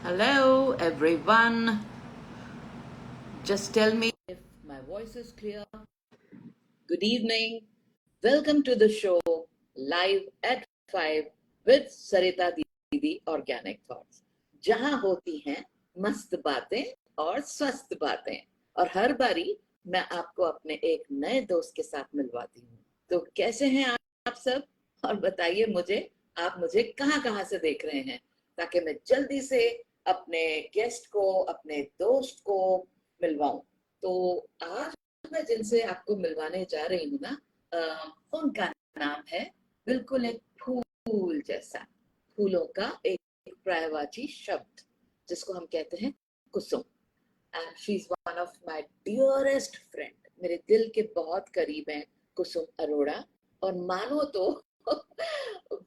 Hello, everyone. Just tell me if my voice is clear. Good evening. Welcome to the show live at 5 with Sarita Didi Organic Thoughts. जहां होती हैं मस्त बातें और स्वस्थ बातें और हर बारी मैं आपको अपने एक नए दोस्त के साथ मिलवाती हूँ। तो कैसे हैं आप सब और बताइए मुझे आप मुझे कहाँ-कहाँ से देख रहे हैं ताकि मैं जल्दी से अपने गेस्ट को अपने दोस्त को मिलवाऊं। तो आज मैं जिनसे आपको मिलवाने जा रही हूँ ना उनका नाम है बिल्कुल एक फूल जैसा, फूलों का एक पर्यायवाची शब्द जिसको हम कहते हैं Kusum. And she is one of my dearest friend, मेरे दिल के बहुत करीब हैं कुसुम अरोड़ा। और मानो तो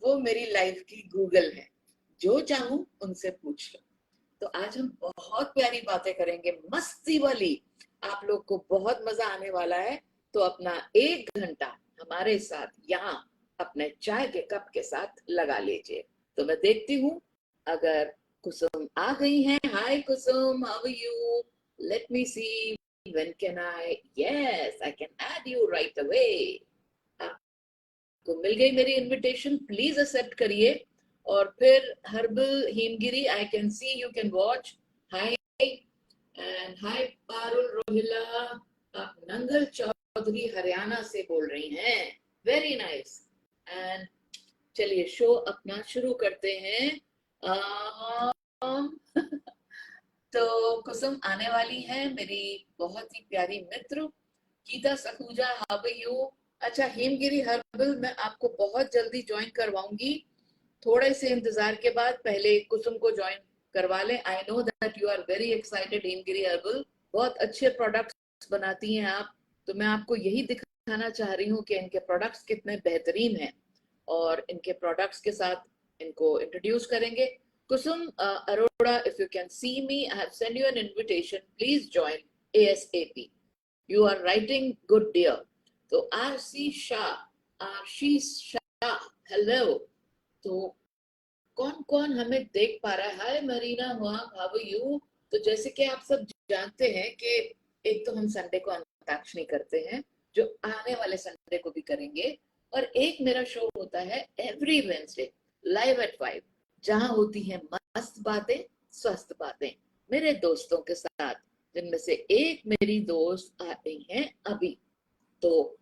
वो मेरी लाइफ की गूगल है, जो चाहूं उनसे पूछ लो। तो आज हम बहुत प्यारी बातें करेंगे, मस्ती वाली। आप लोग को बहुत मजा आने वाला है। तो अपना 1 घंटा हमारे साथ यहाँ अपने चाय के कप के साथ लगा लीजिए। तो मैं देखती हूँ अगर कुसुम आ गई हैं। Hi Kusum, how are you? Let me see, when can I? Yes, I can add you right away. आपको मिल गई मेरी इनविटेशन, प्लीज एक्सेप्ट करिए। और फिर herbal Himgiri, I can see you can watch. Hi and hi Parul Rohila, आप नंगल चौधरी हरियाणा से बोल रही हैं। Very nice. एंड चलिए शो अपना शुरू करते हैं। तो कुसुम आने वाली है, मेरी बहुत ही प्यारी मित्र Geeta Sakhuja. How are you? अच्छा हिमगिरी हर्बल, मैं आपको बहुत जल्दी ज्वाइन करवाऊंगी। थोड़े से इंतजार के बाद पहले कुसुम को ज्वाइन करवा लें। I know that you are very excited. Himgiri herbal बहुत अच्छे प्रोडक्ट्स बनाती हैं आप, तो मैं आपको यही दिखाना चाह रही हूँ कि इनके प्रोडक्ट्स कितने बेहतरीन हैं और इनके प्रोडक्ट्स के साथ इनको इंट्रोड्यूस करेंगे। Kusum Arora, if you can see me, I have sent you an invitation. Please join ASAP. You are writing good, dear. तो RC Shah, RC Shah, hello. तो कौन कौन हमें देख पा रहा है? हाय मरीना हुआ, हाउ आर यू? तो जैसे कि आप सब जानते हैं कि एक तो हम संडे को अंताक्षरी करते हैं, जो आने वाले संडे को भी करेंगे। और एक मेरा शो होता है एवरी वेंसडे लाइव एट 5, जहां होती है मस्त बातें, स्वस्थ बातें मेरे दोस्तों के साथ, जिनमें से एक मेरी दोस्त आ गई हैं अभी। तो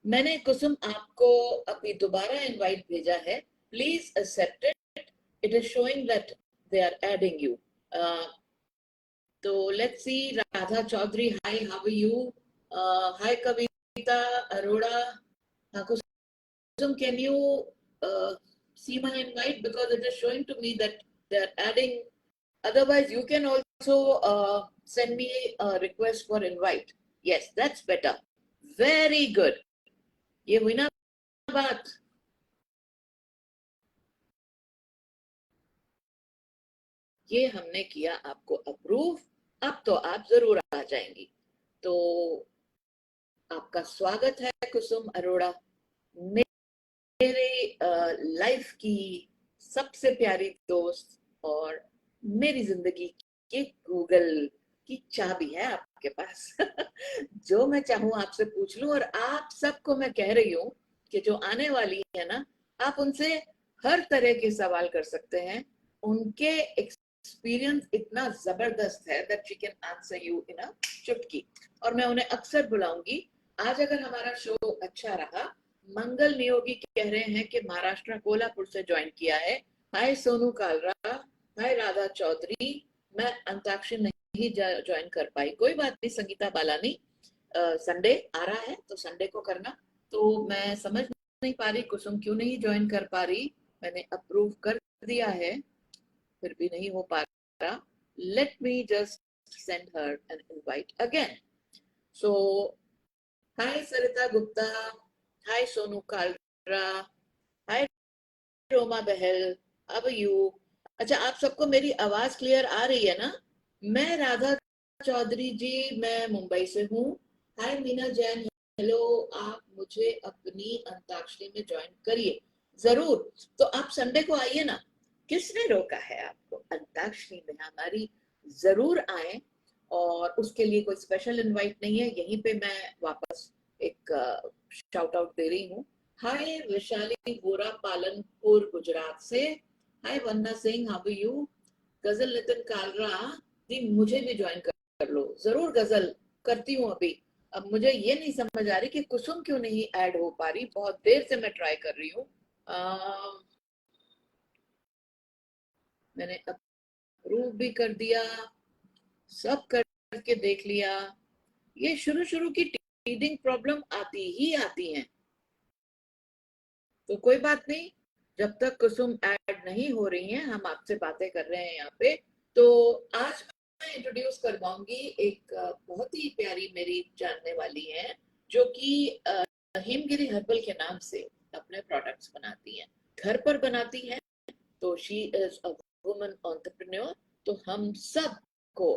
मैंने कुसुम आपको अभी दोबारा इनवाइट भेजा है, please accept it. It is showing that they are adding you. तो let's see, Radha Chaudhary, hi how are you? Hi Kavita Arora. हाँ Kusum, can you see my invite, because it is showing to me that they are adding. Otherwise you can also send me a request for invite. Yes, that's better. Very good. ये हुई ना बात। ये हमने किया आपको approve, अब तो आप जरूर आ जाएंगी। तो आपका स्वागत है कुसुम अरोड़ा, मेरे लाइफ की सबसे प्यारी दोस्त और मेरी जिंदगी की गूगल की चाबी है आपके पास। जो मैं चाहूँ आपसे पूछ लूं। और आप सबको मैं कह रही हूँ कि जो आने वाली है ना, आप उनसे हर तरह के सवाल कर सकते हैं। उनके एक्सपीरियंस इतना जबरदस्त है that she can answer you in a चुटकी। और मैं उन्हें अक्सर बुलाऊंगी। आज अगर हमारा शो अच्छा रहा, मंगल नियोगी कह रहे हैं कि महाराष्ट्र कोल्हापुर से ज्वाइन किया है। हाय सोनू कालरा, हाय राधा चौधरी। मैं अंताक्षरी नहीं ज्वाइन कर पाई, कोई बात नहीं। संगीता बालानी, संडे आ रहा है तो संडे को करना। तो मैं समझ नहीं पा रही कुसुम क्यों नहीं ज्वाइन कर पा रही। मैंने अप्रूव कर दिया है, फिर भी नहीं हो पा रहा। Let me just send her an invite again. So hi Sarita Gupta, hi Sonu Kalra, hi Roma Bahl, how are you? अच्छा आप सबको मेरी आवाज क्लियर आ रही है ना? मैं राधा चौधरी जी, मैं मुंबई से हूँ। हाय मीना जैन, हेलो। आप मुझे अपनी अंताक्षरी में ज्वाइन करिए जरूर। तो आप संडे को आइए ना, किसने रोका है आपको अंताक्षरी में? हमारी जरूर आए, और उसके लिए कोई स्पेशल इनवाइट नहीं है, यहीं पे मैं वापस एक शाउट आउट दे रही हूँ। हाय वैशाली वोरा, पालनपुर गुजरात से। हाय वन्ना सिंह, हाउ आर यू? गजल नितिन कालरा जी, मुझे भी ज्वाइन कर लो। जरूर गजल करती हूँ अभी। अब मुझे ये नहीं समझ आ रही कि कुसुम क्यों नहीं ऐड हो पा रही, बहुत देर से मैं ट्राई कर रही हूँ। मैंने अप्रूव भी कर दिया, सब करके देख लिया। ये शुरू शुरू की टीडिंग प्रॉब्लम आती ही आती है, तो कोई बात नहीं। जब तक कुसुम ऐड नहीं हो रही हैं, हम आपसे बातें कर रहे हैं यहाँ पे। तो आज मैं इंट्रोड्यूस करवाऊंगी एक बहुत ही प्यारी मेरी जानने वाली है, जो कि हिमगिरी हर्बल के नाम से अपने प्रोडक्ट्स बनाती हैं, घर पर बनाती हैं। तो she is a woman entrepreneur. तो हम सब को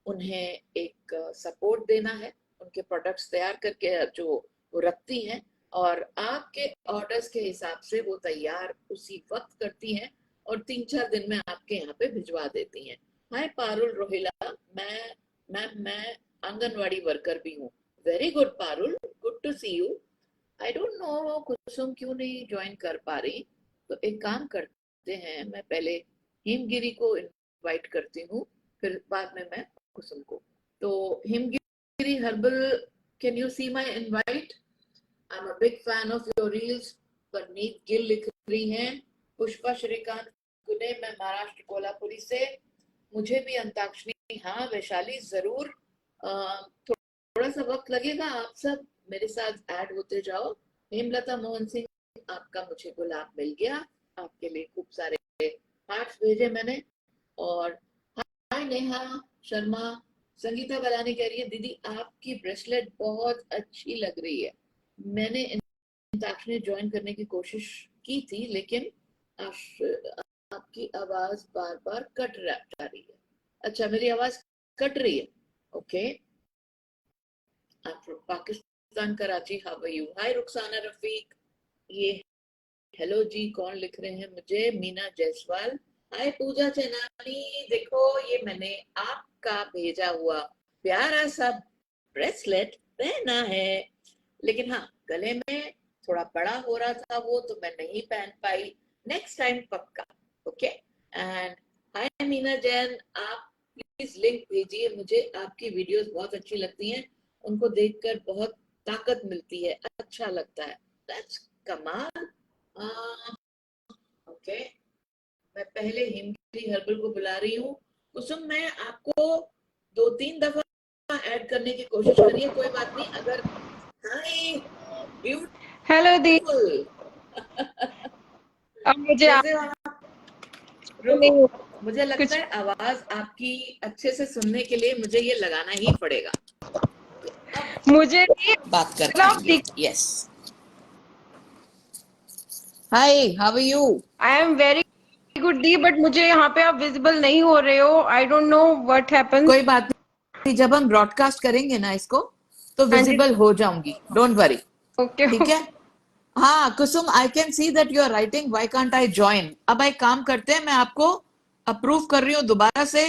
उन्हें एक सपोर्ट देना है, उनके प्रोडक्ट्स तैयार करके जो वो रखती हैं, और आपके ऑर्डर्स के हिसाब से वो तैयार उसी वक्त करती हैं, और 3-4 दिन में आपके यहाँ पे भिजवा देती हैं। हाय पारुल रोहिला, मैं आंगनवाड़ी वर्कर भी हूँ। Very good Parul, good to see you. I don't know Kusum क्यों नहीं ज्वाइन कर पा रही। तो एक काम करते हैं, मैं पहले हिमगिरी को इनवाइट करती हूँ, फिर बाद में मैं कुसुम को। तो Himgiri herbal, can you see my invite? I am a big fan of your reels. Parneet Gill लिख रही हैं। पुष्पा श्रीकांत गुने, मैं महाराष्ट्र कोल्हापुरी से। मुझे भी अंताक्षरी, हाँ वैशाली जरूर। थोड़ा सा वक्त लगेगा, आप सब मेरे साथ ऐड होते जाओ। हेमलता मोहन सिंह, आपका मुझे गुलाब मिल गया, आपके लिए खूब सारे हार्ट्स भेजे मैंने। और हाय नेहा शर्मा, संगीता बलानी कह रही है दीदी आपकी ब्रेसलेट बहुत अच्छी लग रही है। मैंने अंताक्षरी ज्वाइन करने की कोशिश की थी, लेकिन आपकी आवाज बार बार कट जा रही है। अच्छा, मेरी आवाज कट रही है? Okay. Pakistan Karachi, how are you? Hi Rukhsana Rafiq, ये हेलो जी, कौन लिख रहे हैं मुझे? मीना जायसवाल। हाय पूजा चैनानी, देखो ये मैंने आपका भेजा हुआ प्यारा सा ब्रेसलेट पहना है, लेकिन हाँ गले में थोड़ा बड़ा हो रहा था वो, तो मैं नहीं पहन पाई। नेक्स्ट टाइम पक्का। Okay. And hi Meena Jain, आप प्लीज लिंक भेजिए मुझे, आपकी वीडियोस बहुत अच्छी लगती हैं, उनको देखकर बहुत ताकत मिलती है, अच्छा लगता है। दैट्स कमाल। ओके, मैं पहले हिमगिरी हर्बल को बुला रही हूँ। कुसुम, मैं आपको 2-3 दफा ऐड करने की कोशिश करिए, कोई बात नहीं। अगर हाय हेलो दी। ब्यूटीफुल अब मुझे कैसे हो आप? रुको, नहीं मुझे लगता कुछ है आवाज आपकी अच्छे से सुनने के लिए मुझे ये लगाना ही पड़ेगा। तो अब मुझे नहीं बात कर मतलब पाएंगे। Yes. Hi, how are you? I am very good दी, बट मुझे यहाँ पे आप विजिबल नहीं हो रहे हो। I don't know what happens. कोई बात नहीं, जब हम ब्रॉडकास्ट करेंगे ना इसको, तो हाँ जी, विजिबल हो जाऊंगी, डोंट वरी। ओके ठीक है। ओके। हाँ Kusum, I can see that you are writing why can't I join. अब एक काम करते हैं, मैं आपको अप्रूव कर रही हूँ दोबारा से,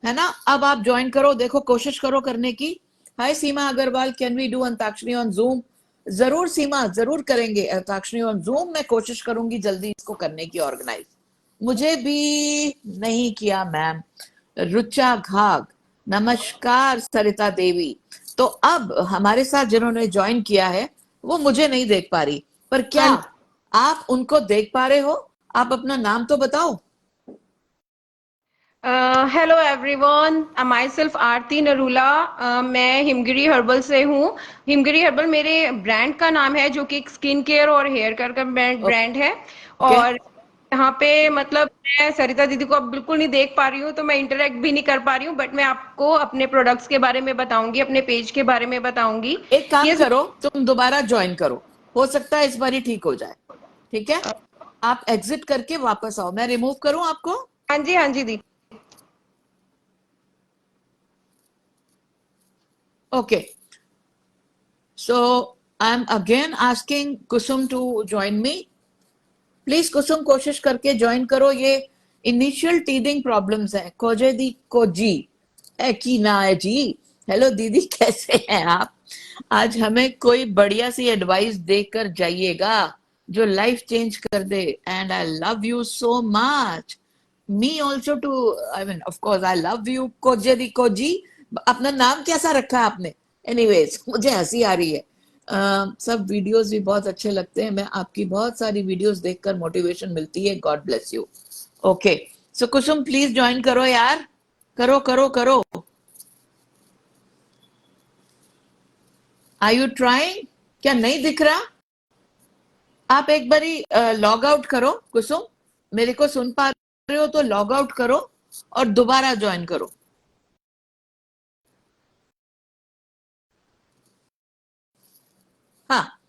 है ना? अब आप ज्वाइन करो, देखो कोशिश करो करने की। Hi Seema Agarwal, can we do antakshari on Zoom? जरूर सीमा, जरूर करेंगे अंताक्षरी ऑन जूम। मैं कोशिश करूंगी जल्दी इसको करने की ऑर्गेनाइज। मुझे भी नहीं किया मैम। रुचा घाग, नमस्कार सरिता देवी। तो अब हमारे साथ जिन्होंने ज्वाइन किया है वो मुझे नहीं देख पा रही, पर क्या हाँ, आप उनको देख पा रहे हो? आप अपना नाम तो बताओ। हेलो एवरीवन, माई सेल्फ आरती नरूला। मैं हिमगिरी हर्बल से हूँ। हिमगिरी हर्बल मेरे ब्रांड का नाम है, जो कि एक स्किन केयर और हेयर केयर का ब्रांड है। ओके। और यहाँ पे मतलब मैं सरिता दीदी को अब बिल्कुल नहीं देख पा रही हूँ, तो मैं इंटरेक्ट भी नहीं कर पा रही हूँ, बट मैं आपको अपने प्रोडक्ट्स के बारे में बताऊंगी, अपने पेज के बारे में बताऊंगी। एक काम ये करो, तुम दोबारा ज्वाइन करो, हो सकता है इस बार ही ठीक हो जाए। ठीक है, आप एग्जिट करके वापस आओ, मैं रिमूव करूं आपको? हाँ जी दी। Okay, so I am again asking Kusum to join me. Please Kusum, कोशिश करके ज्वाइन करो। ये इनिशियल टीदिंग प्रॉब्लम्स है, कोजे दी कोजी है की ना है जी। हेलो दीदी, कैसे हैं आप? आज हमें कोई बढ़िया सी एडवाइस देकर जाइएगा जो लाइफ चेंज कर दे। And I love you so much, me also too, I mean of course I love you कोजे दी कोजी। अपना नाम कैसा रखा है आपने? एनीवेज, मुझे हंसी आ रही है। सब वीडियोस भी बहुत अच्छे लगते हैं, मैं आपकी बहुत सारी वीडियोस देखकर मोटिवेशन मिलती है। God bless you. Okay, so Kusum please join करो यार, करो करो करो। Are you trying? क्या नहीं दिख रहा? आप एक बारी लॉग आउट करो कुसुम, मेरे को सुन पा रहे हो तो लॉग आउट करो और दोबारा ज्वाइन करो। हाँ,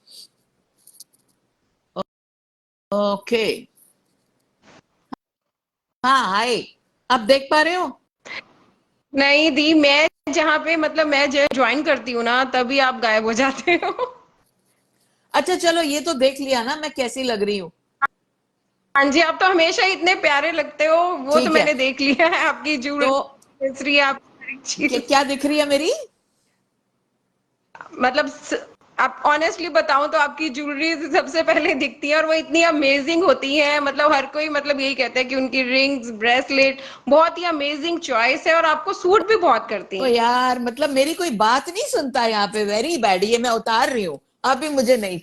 ओके। हाँ, हाय, आप देख पा रहे हो? नहीं दी, मैं जहाँ पे मतलब मैं ज्वाइन करती हूँ ना, तभी आप गायब हो जाते हो। अच्छा चलो, ये तो देख लिया ना मैं कैसी लग रही हूँ। हाँ जी, आप तो हमेशा इतने प्यारे लगते हो, वो तो ठीक है, मैंने देख लिया है। आपकी तो ज्वेलरी, आपकी हर एक चीज, क्या दिख रही है मेरी? मतलब आप ऑनेस्टली बताऊं तो आपकी ज्वेलरी सबसे पहले दिखती है, और वो इतनी अमेजिंग होती है। मतलब हर कोई मतलब यही कहता है कि उनकी रिंग्स, ब्रेसलेट बहुत ही अमेजिंग चॉइस है, और आपको सूट भी बहुत करती ओ हैं। यार, मतलब मेरी कोई बात नहीं सुनता यहाँ पे, वेरी बैड। ये मैं उतार रही हूँ, अभी मुझे नहीं।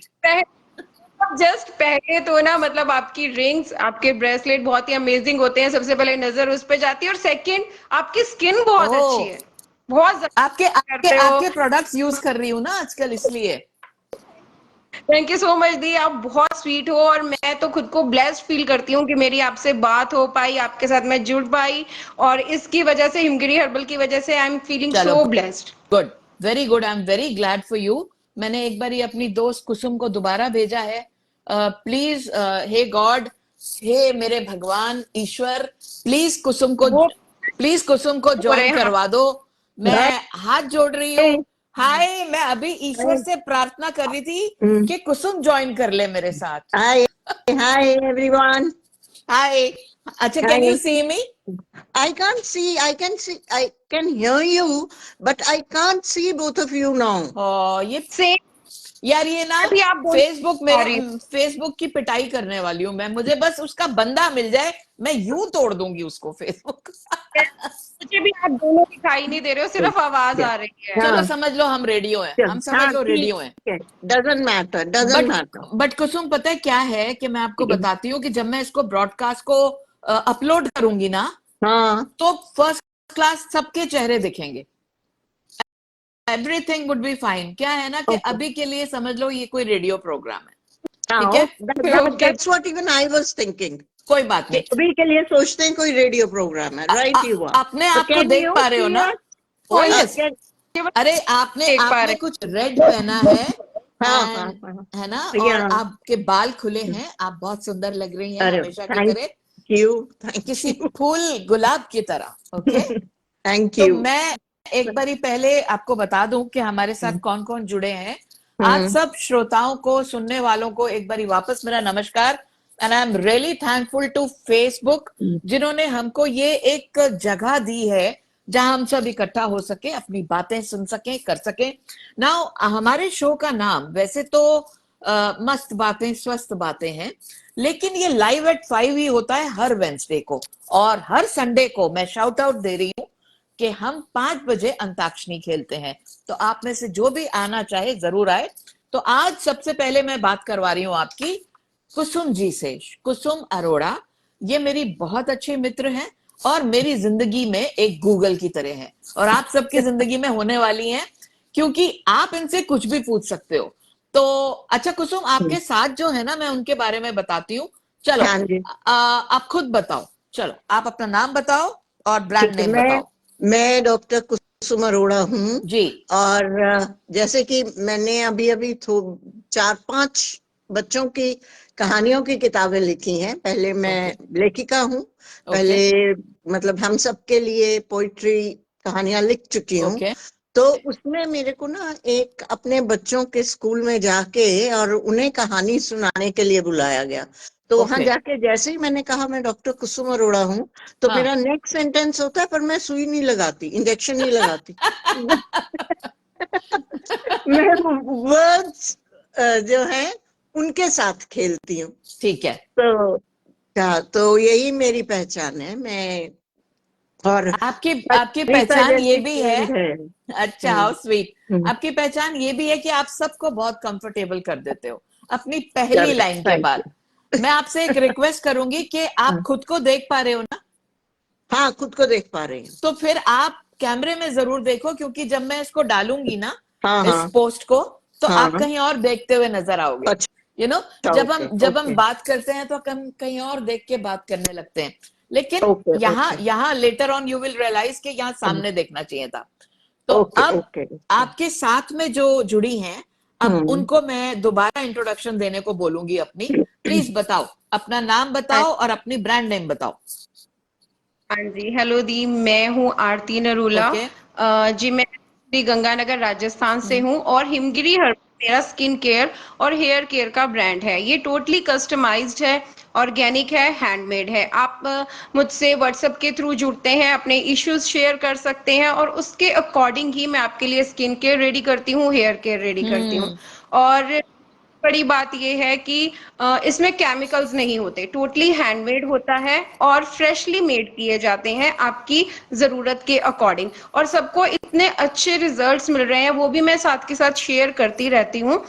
जस्ट पहले तो ना मतलब आपकी रिंग्स, आपके ब्रेसलेट बहुत ही अमेजिंग होते हैं, सबसे पहले नजर उस पे जाती है। और सेकंड, आपकी स्किन बहुत अच्छी ओ, है, बहुत आपके जबरदस्त आपके करते हो। आपके प्रोडक्ट्स यूज कर रही हूँ ना आजकल, इसलिए। थैंक यू सो मच दी, आप बहुत स्वीट हो, और मैं तो खुद को ब्लेस्ड फील करती हूँ कि मेरी आपसे बात हो पाई, आपके साथ मैं जुड़ पाई, और इसकी वजह से, हिमगिरी हर्बल की वजह से, आई एम फीलिंग चलो, so blessed. Good, very good, I am very glad for you. मैंने एक बार अपनी दोस्त कुसुम को दोबारा भेजा है। प्लीज, हे गॉड, हे मेरे भगवान ईश्वर, प्लीज कुसुम को, वो प्लीज कुसुम को हो रहे ज्वाइन हैं। करवा दो। Hi. मैं हाथ जोड़ रही हूँ। हाय, मैं अभी ईश्वर से प्रार्थना कर रही थी Mm. कि कुसुम ज्वाइन कर ले मेरे साथ। Hi, hi everyone. हाय, अच्छा, can you Hi. See me? I can't see, I can hear you, but I can't see both of you now. ये सेम, यार, ये ना अभी आप दोनों, फेसबुक, मेरे सॉरी, फेसबुक की पिटाई करने वाली हूँ मैं। मुझे बस उसका बंदा मिल जाए, मैं यूं तोड़ दूंगी उसको, फेसबुक। मुझे भी आप दोनों दिखाई नहीं दे रहे हो, सिर्फ आवाज Yeah. आ रही है। चलो हाँ, समझ लो हम रेडियो हैं, हम समझ हाँ, लो ठीक रेडियो हैं। है. Doesn't matter, doesn't but matter. But Kusum, पता है क्या है कि मैं आपको बताती हूँ कि जब मैं इसको ब्रॉडकास्ट को अपलोड करूंगी ना, हाँ, तो फर्स्ट क्लास सबके चेहरे दिखेंगे, एवरीथिंग वुड बी फाइन। क्या है ना कि okay. अभी के लिए समझ लो ये कोई रेडियो प्रोग्राम है। ठीक हाँ, है, okay, that's what even I was thinking. कोई बात कि नहीं। अभी के लिए सोचते हैं कोई रेडियो प्रोग्राम है, right you are. अपने So आप को can देख you पा रहे हो see ना? us? ओ कोई यस। Can, अरे, आपने देख पा आपने रहे कुछ रेड पहना है, हाँ, हाँ, एंड हाँ. है ना, और Yeah. आपके बाल खुले हैं, आप बहुत सुंदर लग रही हैं अरे, हमेशा की thank तरह, thank किसी you. फूल गुलाब की तरह। ओके, Thank तो you. मैं एक बारी पहले आपको बता दूं कि हमारे साथ कौन कौन जुड़े हैं। आज हम्म, सब श्रोताओं को, सुनने वालों को एक बारी वापस मेरा नमस्कार। And I am really thankful to Facebook, जिन्होंने हमको ये एक जगह दी है जहां हम सब इकट्ठा हो सके, अपनी बातें सुन सके, कर सके। नाउ, हमारे शो का नाम वैसे तो मस्त बातें, स्वस्थ बातें हैं, लेकिन ये लाइव एट 5 ही होता है हर वेंसडे को, और हर संडे को मैं शाउट आउट दे रही हूँ कि हम 5 बजे अंताक्षरी खेलते हैं। तो आप में से जो भी आना चाहे जरूर आए। तो आज सबसे पहले मैं बात करवा रही हूँ आपकी कुसुम जी से। कुसुम अरोड़ा, ये मेरी बहुत अच्छे मित्र हैं और मेरी जिंदगी में एक गूगल की तरह है, और आप सबकी जिंदगी में होने वाली हैं, क्योंकि आप इनसे कुछ भी पूछ सकते हो। तो अच्छा कुसुम, आपके साथ जो है ना, मैं उनके बारे में बताती हूँ। चलो, हाँ जी, आप खुद बताओ। चलो, आप अपना नाम बताओ और ब्रांड ठीक है. नेम बताओ। मैं डॉक्टर कुसुम अरोड़ा हूँ. जी। और जैसे कि मैंने अभी अभी 4-5 बच्चों की कहानियों की किताबें लिखी हैं. पहले मैं लेखिका हूँ. पहले मतलब हम सबके लिए पोइट्री कहानियां लिख चुकी हूँ. ओके, तो उसमें मेरे को ना एक अपने बच्चों के स्कूल में जाके और उन्हें कहानी सुनाने के लिए बुलाया गया. तो वहां ओके। जाके जैसे ही मैंने कहा मैं डॉक्टर कुसुम अरोड़ा हूँ, तो हाँ। मेरा नेक्स्ट सेंटेंस होता है, पर मैं सुई नहीं लगाती, इंजेक्शन नहीं लगाती। मैं वर्ड्स जो है उनके साथ खेलती हूँ। ठीक है। तो क्या, तो यही मेरी पहचान है। मैं और आपकी आपकी रीता पहचान ये जैसी भी है। फ्रेंड है। अच्छा, हम्म, हाउ स्वीट। हम्म, आपकी पहचान ये भी है कि आप सबको बहुत कंफर्टेबल कर देते हो अपनी पहली करेक्ट, लाइन के थैंक बाद। यू। मैं आपसे एक रिक्वेस्ट करूंगी कि आप खुद को देख पा रहे हो ना? हाँ, खुद को देख पा रही हूँ। तो फिर आप कैमरे में जरूर देखो, क्योंकि जब मैं इसको डालूंगी ना, हाँ इस हाँ पोस्ट को, तो आप हाँ। कहीं और देखते हुए नजर आओगे। यू नो, अच्छा, ओके जब हम ओके बात करते हैं तो हम कहीं और देख के बात करने लगते हैं, लेकिन ओके यहाँ ओके यहाँ later on you will realise कि यहाँ सामने देखना चाहिए था। तो ओके अब ओके। आपके साथ में जो जुड़ी हैं, अब हम्म। उनको मैं दोबारा इंट्रोडक्शन देने को बोलूंगी अपनी। प्लीज बताओ, अपना नाम हाँ बताओ और अपनी ब्रांड नेम बताओ। हाँ जी, हेलो दी, मैं हूँ आरती नरूला। ओके। जी, मैं श्री गंगानगर राजस्थान से हम्म। हूँ और हिमगिरी हर्बल मेरा स्किन केयर और हेयर केयर का ब्रांड है। ये टोटली कस्टमाइज्ड है, ऑर्गेनिक है, हैंडमेड है। आप मुझसे व्हाट्सएप के थ्रू जुड़ते हैं, अपने इश्यूज शेयर कर सकते हैं और उसके अकॉर्डिंग ही मैं आपके लिए स्किन केयर रेडी करती हूँ, हेयर केयर रेडी करती हूँ। हम्म। और बड़ी बात यह है कि इसमें केमिकल्स नहीं होते, टोटली हैंडमेड होता है और फ्रेशली मेड किए जाते हैं आपकी जरूरत के अकॉर्डिंग। और सबको इतने अच्छे रिजल्ट्स मिल रहे हैं, वो भी मैं साथ के साथ शेयर करती रहती हूँ।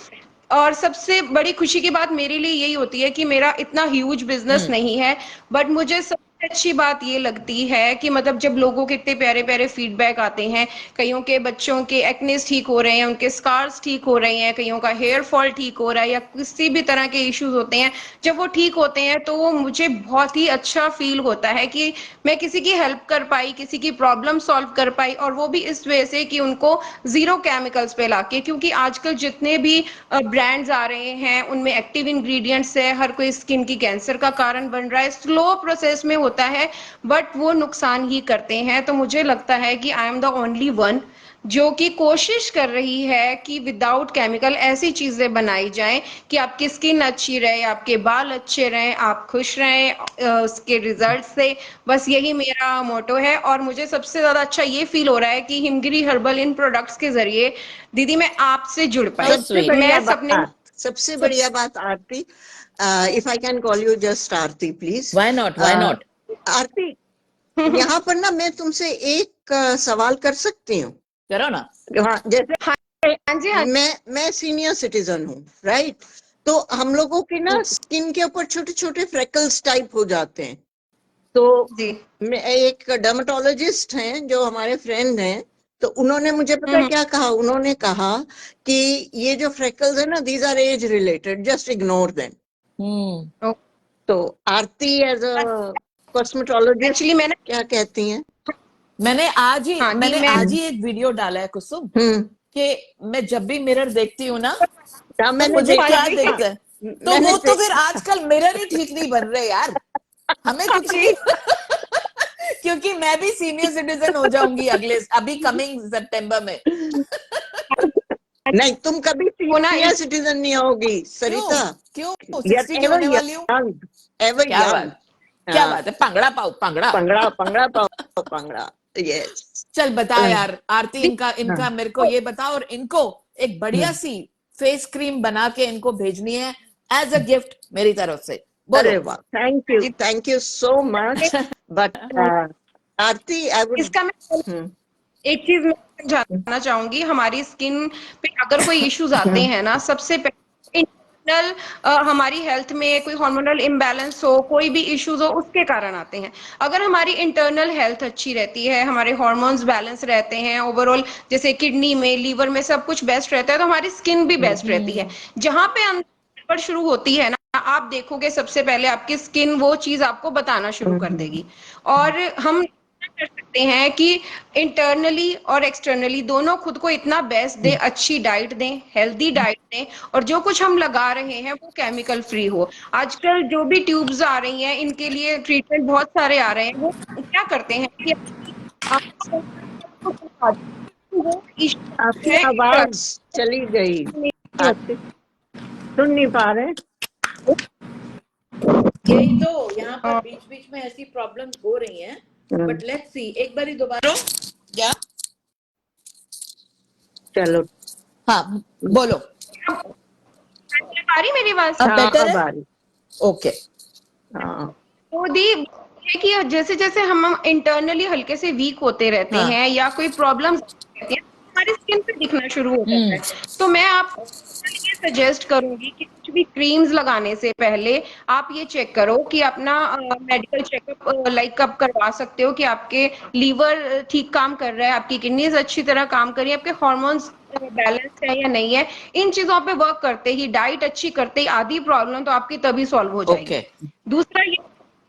और सबसे बड़ी खुशी की बात मेरे लिए यही होती है कि मेरा इतना ह्यूज बिजनेस हम्म। नहीं है, बट मुझे सबसे अच्छी बात ये लगती है कि मतलब जब लोगों के इतने प्यारे प्यारे फीडबैक आते हैं, कईयों के बच्चों के एक्नेस ठीक हो रहे हैं, उनके स्कार्स ठीक हो रहे हैं, कईयों का हेयर फॉल ठीक हो रहा है या किसी भी तरह के इश्यूज होते हैं, जब वो ठीक होते हैं तो वो मुझे बहुत ही अच्छा फील होता है कि मैं किसी की हेल्प कर पाई, किसी की प्रॉब्लम सॉल्व कर पाई, और वो भी इस वजह से कि उनको जीरो केमिकल्स पे लाके। क्योंकि आजकल जितने भी ब्रांड्स आ रहे हैं उनमें एक्टिव इंग्रेडिएंट्स है, हर कोई स्किन की कैंसर का कारण बन रहा है, स्लो प्रोसेस में होता है, बट वो नुकसान ही करते हैं। तो मुझे लगता है कि I am the only one जो कि कोशिश कर रही है कि विदाउट केमिकल ऐसी चीजें बनाई जाएं कि आपकी स्किन अच्छी रहे, आपके बाल अच्छे रहें, आप खुश रहें उसके रिजल्ट से। बस यही मेरा मोटो है। और मुझे सबसे ज्यादा अच्छा ये फील हो रहा है कि हिमगिरी हर्बल इन प्रोडक्ट्स के जरिए दीदी मैं आपसे जुड़ हाउ पाई। सबसे स्वीट। बढ़िया मैं सपने बात, सबसे सब बढ़िया बात Aarti, if I can call you just Aarti please. Why not, why not. Aarti, यहाँ पर ना मैं तुमसे एक सवाल कर सकती हूँ? करो ना। हाँ, जैसे हाँ हाँ जी, हाँ मैं सीनियर सिटीजन हूँ, राइट? तो हम लोगों की ना स्किन के ऊपर छोटे छोटे फ्रेकल्स टाइप हो जाते हैं। तो जी। मैं, एक डर्मेटोलॉजिस्ट हैं जो हमारे फ्रेंड हैं, तो उन्होंने मुझे पता है क्या कहा, उन्होंने कहा कि ये जो फ्रेकल्स है ना, these are age related, just ignore them. Hmm. तो Aarti as a cosmetologist actually मैंने, क्या कहती हैं? हाँ दी, मैंने मैं आज ही एक वीडियो डाला है कुसुम, हम्म। कि मैं जब भी मिरर देखती हूँ ना, हाँ, तो मैंने मुझे देखा क्या देखा, दिखता है? तो मैंने वो तो फिर देखा। आजकल मिरर ही ठीक नहीं बन रहे यार, हमें हाँ कुछ जी, नहीं। क्योंकि मैं भी सीनियर सिटीजन हो जाऊंगी अगले, अभी कमिंग सितंबर में। नहीं, तुम कभी वो ना सीनियर सिटीजन नहीं होगी क्यों? सरिता। क्यों यू आर 60 की एवर होने वाली हूँ? यंग, एवर क्या यंग। बात, क्या बात है, पंगड़ा पाओ पंगड़ा। पंगड़ा पंगड़ा पाओ पंगड़ा। यस। चल बता यार आरती, इनका इनका मेरे को ये बता, और इनको एक बढ़िया सी फेस क्रीम बना के इनको भेजनी है एज अ गिफ्ट मेरी तरफ से। बोलो। अरे वाह, thank you so much. But Aarti, I would. इसका मैं एक चीज मैं जानना चाहूंगी, हमारी स्किन पे अगर कोई इश्यूज आते हैं ना, सबसे पहले इंटरनल हमारी हेल्थ में कोई हार्मोनल इम्बैलेंस हो, कोई भी इश्यूज हो, उसके कारण आते हैं। अगर हमारी इंटरनल हेल्थ अच्छी रहती है, हमारे हार्मोन्स बैलेंस रहते हैं, ओवरऑल जैसे किडनी में, लीवर में सब कुछ बेस्ट रहता है, तो हमारी स्किन भी बेस्ट रहती है। हम्म। जहां पे अंदर शुरू होती है ना, आप देखोगे सबसे पहले आपकी स्किन वो चीज आपको बताना शुरू कर देगी। और हम कर सकते हैं कि इंटरनली और एक्सटर्नली दोनों खुद को इतना बेस्ट दें, अच्छी डाइट दें, हेल्दी डाइट दें, और जो कुछ हम लगा रहे हैं वो केमिकल फ्री हो। आजकल जो भी ट्यूब्स आ रही हैं, इनके लिए ट्रीटमेंट बहुत सारे आ रहे हैं। वो क्या करते हैं कि आपको वो इश्यू आपकी है आवाज चली गई internal नहीं होते। आरती, सुन नहीं पा रहे। यही तो यहाँ पर बीच बीच में ऐसी प्रॉब्लम्स हो रही हैं, बट लेट्स सी, एक बार दोबारा क्या। चलो, हाँ बोलो, आ रही मेरी आवाज? अब बेटर अब है? आ रही। ओके। हाँ, तो दी है कि जैसे जैसे हम इंटरनली हल्के से वीक होते रहते हाँ। हैं या कोई प्रॉब्लम्स रहती है, हमारी स्किन पे दिखना शुरू हो जाता है। तो मैं आपको ये सजेस्ट करूंगी कि कुछ भी क्रीम्स लगाने से पहले आप ये चेक करो कि अपना मेडिकल चेकअप लाइक कब करवा सकते हो, कि आपके लीवर ठीक काम कर रहा है, आपकी किडनीज अच्छी तरह काम कर रही है, आपके हार्मोन्स बैलेंस है या नहीं है। इन चीजों पे वर्क करते ही, डाइट अच्छी करते ही आधी प्रॉब्लम तो आपकी तभी सॉल्व हो जाएगी। ओके, दूसरा ये,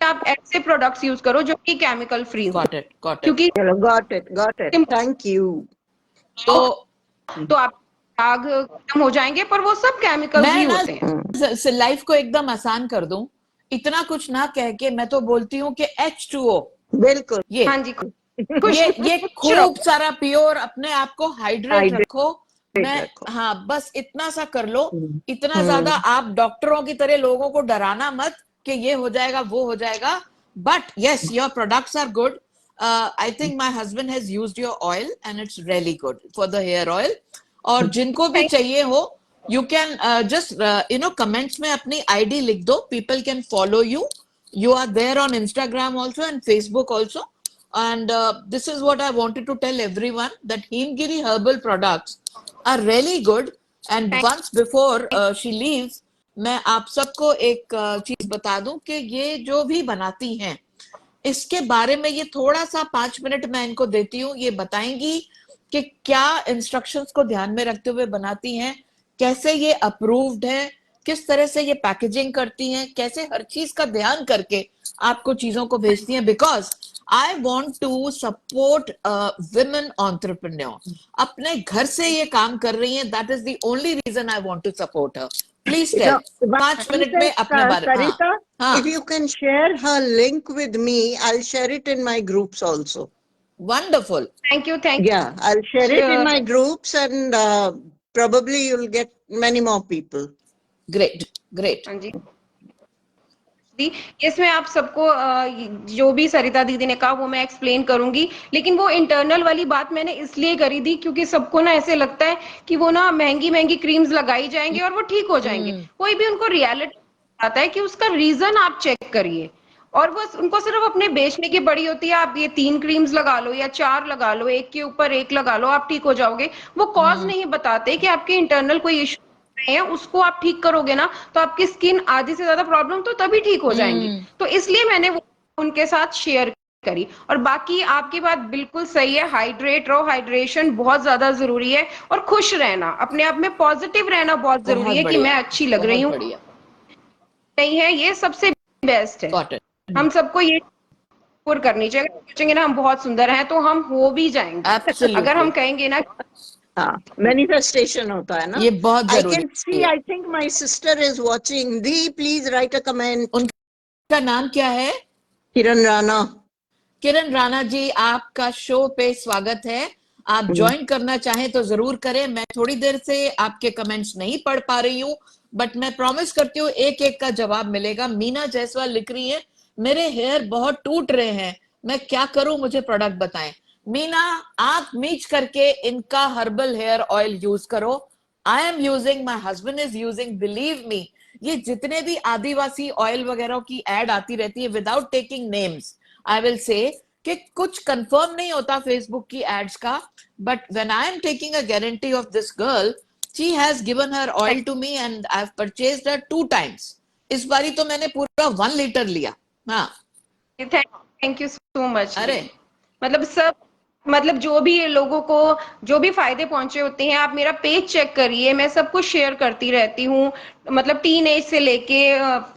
आप ऐसे प्रोडक्ट्स यूज करो जो कि केमिकल फ्री हो, गॉट इट, गॉट इट। क्योंकि चलो, गॉट इट, थैंक यू। तो तो आप दाग खत्म हो जाएंगे, पर वो सब केमिकल्स ही मैं ना होते हैं। लाइफ को एकदम आसान कर दूं, इतना कुछ ना कह के मैं तो बोलती हूँ कि H2O, बिल्कुल। ये हाँ जी, खुश ये खुश खूब रहो। सारा पियोर, अपने आप को हाइड्रेट हाइड्रेट रखो। मैं, रखो। हाँ, बस इतना सा कर लो। इतना ज्यादा हम्म। आप डॉक्टरों की तरह लोगों को डराना मत कि ये हो जाएगा वो हो जाएगा। But yes, your products are good. I think my husband has used your oil and it's really good for the hair oil. और जिनको भी चाहिए हो, यू कैन जस्ट कमेंट्स में अपनी आईडी लिख दो, people can follow you. You are there on Instagram also and Facebook also. And this is what I wanted to tell everyone, that Himgiri herbal products are really good. And once before she leaves, मैं आप सबको एक चीज बता दूं कि ये जो भी बनाती हैं, इसके बारे में ये थोड़ा सा 5 मिनट मैं इनको देती हूँ, ये बताएंगी कि क्या इंस्ट्रक्शंस को ध्यान में रखते हुए बनाती हैं, कैसे ये अप्रूव्ड है, किस तरह से ये पैकेजिंग करती हैं, कैसे हर चीज का ध्यान करके आपको चीजों को भेजती हैं। Because I want to support women entrepreneur, अपने घर से ये काम कर रही हैं, that is the only reason I want to support her. Please tell, So, one 5 minute thing, में अपने बारे। हाँ Sarita, हाँ, if you can share her link with me, I'll share it in my groups also. Wonderful. Thank Yeah, I'll share it in you. my groups, and probably you'll get many more people. Great, great. हाँ जी, इसमें आप सबको जो भी सरिता दीदी ने कहा वो मैं एक्सप्लेन करूंगी, लेकिन वो इंटरनल वाली बात मैंने इसलिए करी थी क्योंकि सबको ना ऐसे लगता है कि वो ना महंगी महंगी क्रीम्स लगाई जाएंगे और वो ठीक हो जाएंगे। कोई भी उनको रियलिटी आता है कि उसका रीजन आप चेक करिए, और वो उनको सिर्फ अपने बेचने की पड़ी होती है, आप ये 3 क्रीम्स लगा लो या 4 लगा लो, एक के ऊपर एक लगा लो, आप ठीक हो जाओगे। वो कॉज नहीं बताते कि आपके इंटरनल कोई इशू है, उसको आप ठीक करोगे ना तो आपकी स्किन आधी से ज्यादा प्रॉब्लम तो तभी ठीक हो जाएंगी। तो इसलिए मैंने वो उनके साथ शेयर करी। और बाकी आपकी बात बिल्कुल सही है, हाइड्रेट रहो, हाइड्रेशन बहुत ज्यादा जरूरी है, और खुश रहना, अपने आप में पॉजिटिव रहना बहुत जरूरी बहुत है कि बढ़िया, मैं अच्छी लग रही बहुत हूँ, बढ़िया। नहीं है, ये सबसे बेस्ट है। Got it. हम सबको ये और करनी चाहिए, अगर सोचेंगे ना हम बहुत सुंदर हैं तो हम हो भी जाएंगे। अगर एब्सोल्युटली, हम कहेंगे ना, हाँ, manifestation होता है ना। ये बहुत I जरूरी can see, है। I think my sister is watching. Dee, please write a comment. उनका नाम क्या है? Kiran Rana. किरण राणा जी, आपका शो पे स्वागत है। आप ज्वाइन करना चाहें तो जरूर करें। मैं थोड़ी देर से आपके कमेंट्स नहीं पढ़ पा रही हूँ, बट मैं प्रॉमिस करती हूँ एक एक का जवाब मिलेगा। मीना जायसवाल लिख रही है, मेरे हेयर बहुत टूट रहे हैं, मैं क्या करूं, मुझे प्रोडक्ट बताएं। मीना, आप मीच करके इनका हर्बल हेयर ऑयल यूज करो। I am using, my husband is using, believe me. ये जितने भी आदिवासी ऑयल वगैरह की एड आती रहती है, without taking names, I will say कि कुछ कंफर्म नहीं होता फेसबुक की एड्स का, but when I am taking a guarantee of this girl, she has given her oil to me and I have purchased her 2 times। इस बारी तो मैंने पूरा 1 लीटर लिया। हाँ, थैंक यू सो मच अरे दीदी। मतलब सब, मतलब जो भी लोगों को जो भी फायदे पहुंचे होते हैं, आप मेरा पेज चेक करिए, मैं सब कुछ शेयर करती रहती हूँ। मतलब टीन एज से लेके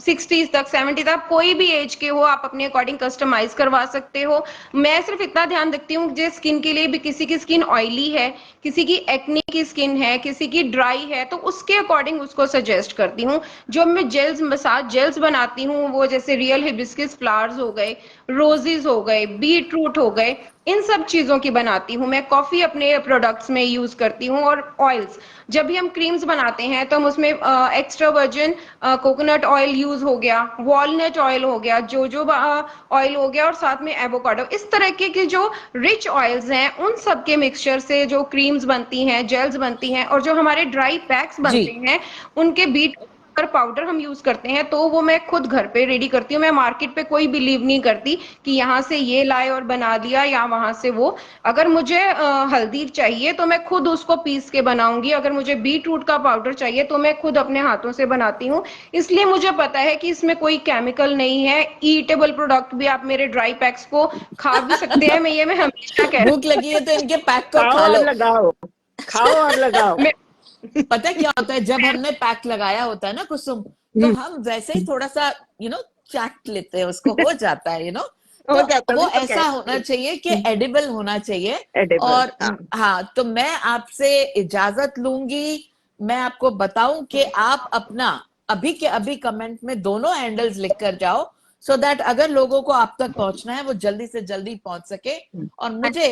60s तक, 70 तक, कोई भी एज के हो आप अपने अकॉर्डिंग कस्टमाइज करवा सकते हो। मैं सिर्फ इतना ध्यान रखती हूँ जिस स्किन के लिए भी, किसी की स्किन ऑयली है, किसी की एक्ने की स्किन है, किसी की ड्राई है, तो उसके अकॉर्डिंग उसको सजेस्ट करती हूँ। जो मैं जेल्स, मसाज जेल्स बनाती हूँ, वो जैसे रियल हिबिस्कस फ्लावर्स हो गए, रोजेस हो गए, बीट रूट हो गए, इन सब चीजों की बनाती हूँ मैं। कॉफी अपने प्रोडक्ट्स में यूज करती हूँ, और ऑयल्स, जब भी हम क्रीम्स बनाते हैं तो हम उसमें extra extra virgin coconut oil use हो गया, वॉलनट ऑयल हो गया, जोजोबा ऑयल हो गया, और साथ में एवोकाडो। इस तरह के जो रिच ऑयल्स हैं उन सब के मिक्सचर से जो क्रीम्स बनती हैं, जेल्स बनती हैं, और जो हमारे ड्राई पैक्स जी बनते हैं उनके बीट अगर पाउडर हम यूज करते हैं तो वो मैं खुद घर पे रेडी करती हूँ। मैं मार्केट पे कोई बिलीव नहीं करती कि यहाँ से ये लाए और बना दिया या वहां से वो। अगर मुझे हल्दी चाहिए तो मैं खुद उसको पीस के बनाऊंगी, अगर मुझे बीट रूट का पाउडर चाहिए तो मैं खुद अपने हाथों से बनाती हूँ। इसलिए मुझे पता है कि इसमें कोई केमिकल नहीं है। ईटेबल प्रोडक्ट भी, आप मेरे ड्राई पैक्स को खा भी सकते हैं। मैं हमेशा भूख लगी है तो इनके पैक को खाओ खा और लो। लगाओ, खाओ और लगाओ। मैं पता है क्या होता है, जब हमने पैक लगाया होता है ना कुसुम, तो हम वैसे ही थोड़ा सा चाट लेते हैं उसको, हो जाता है हो तो जाता वो भी तो ऐसा होना चाहिए कि एडिबल होना चाहिए। एडिबल। और हाँ, हाँ, तो मैं आपसे इजाजत लूंगी। मैं आपको बताऊं कि आप अपना अभी के अभी कमेंट में दोनों हैंडल्स लिख कर जाओ, सो दैट अगर लोगों को आप तक पहुंचना है वो जल्दी से जल्दी पहुंच सके। और मुझे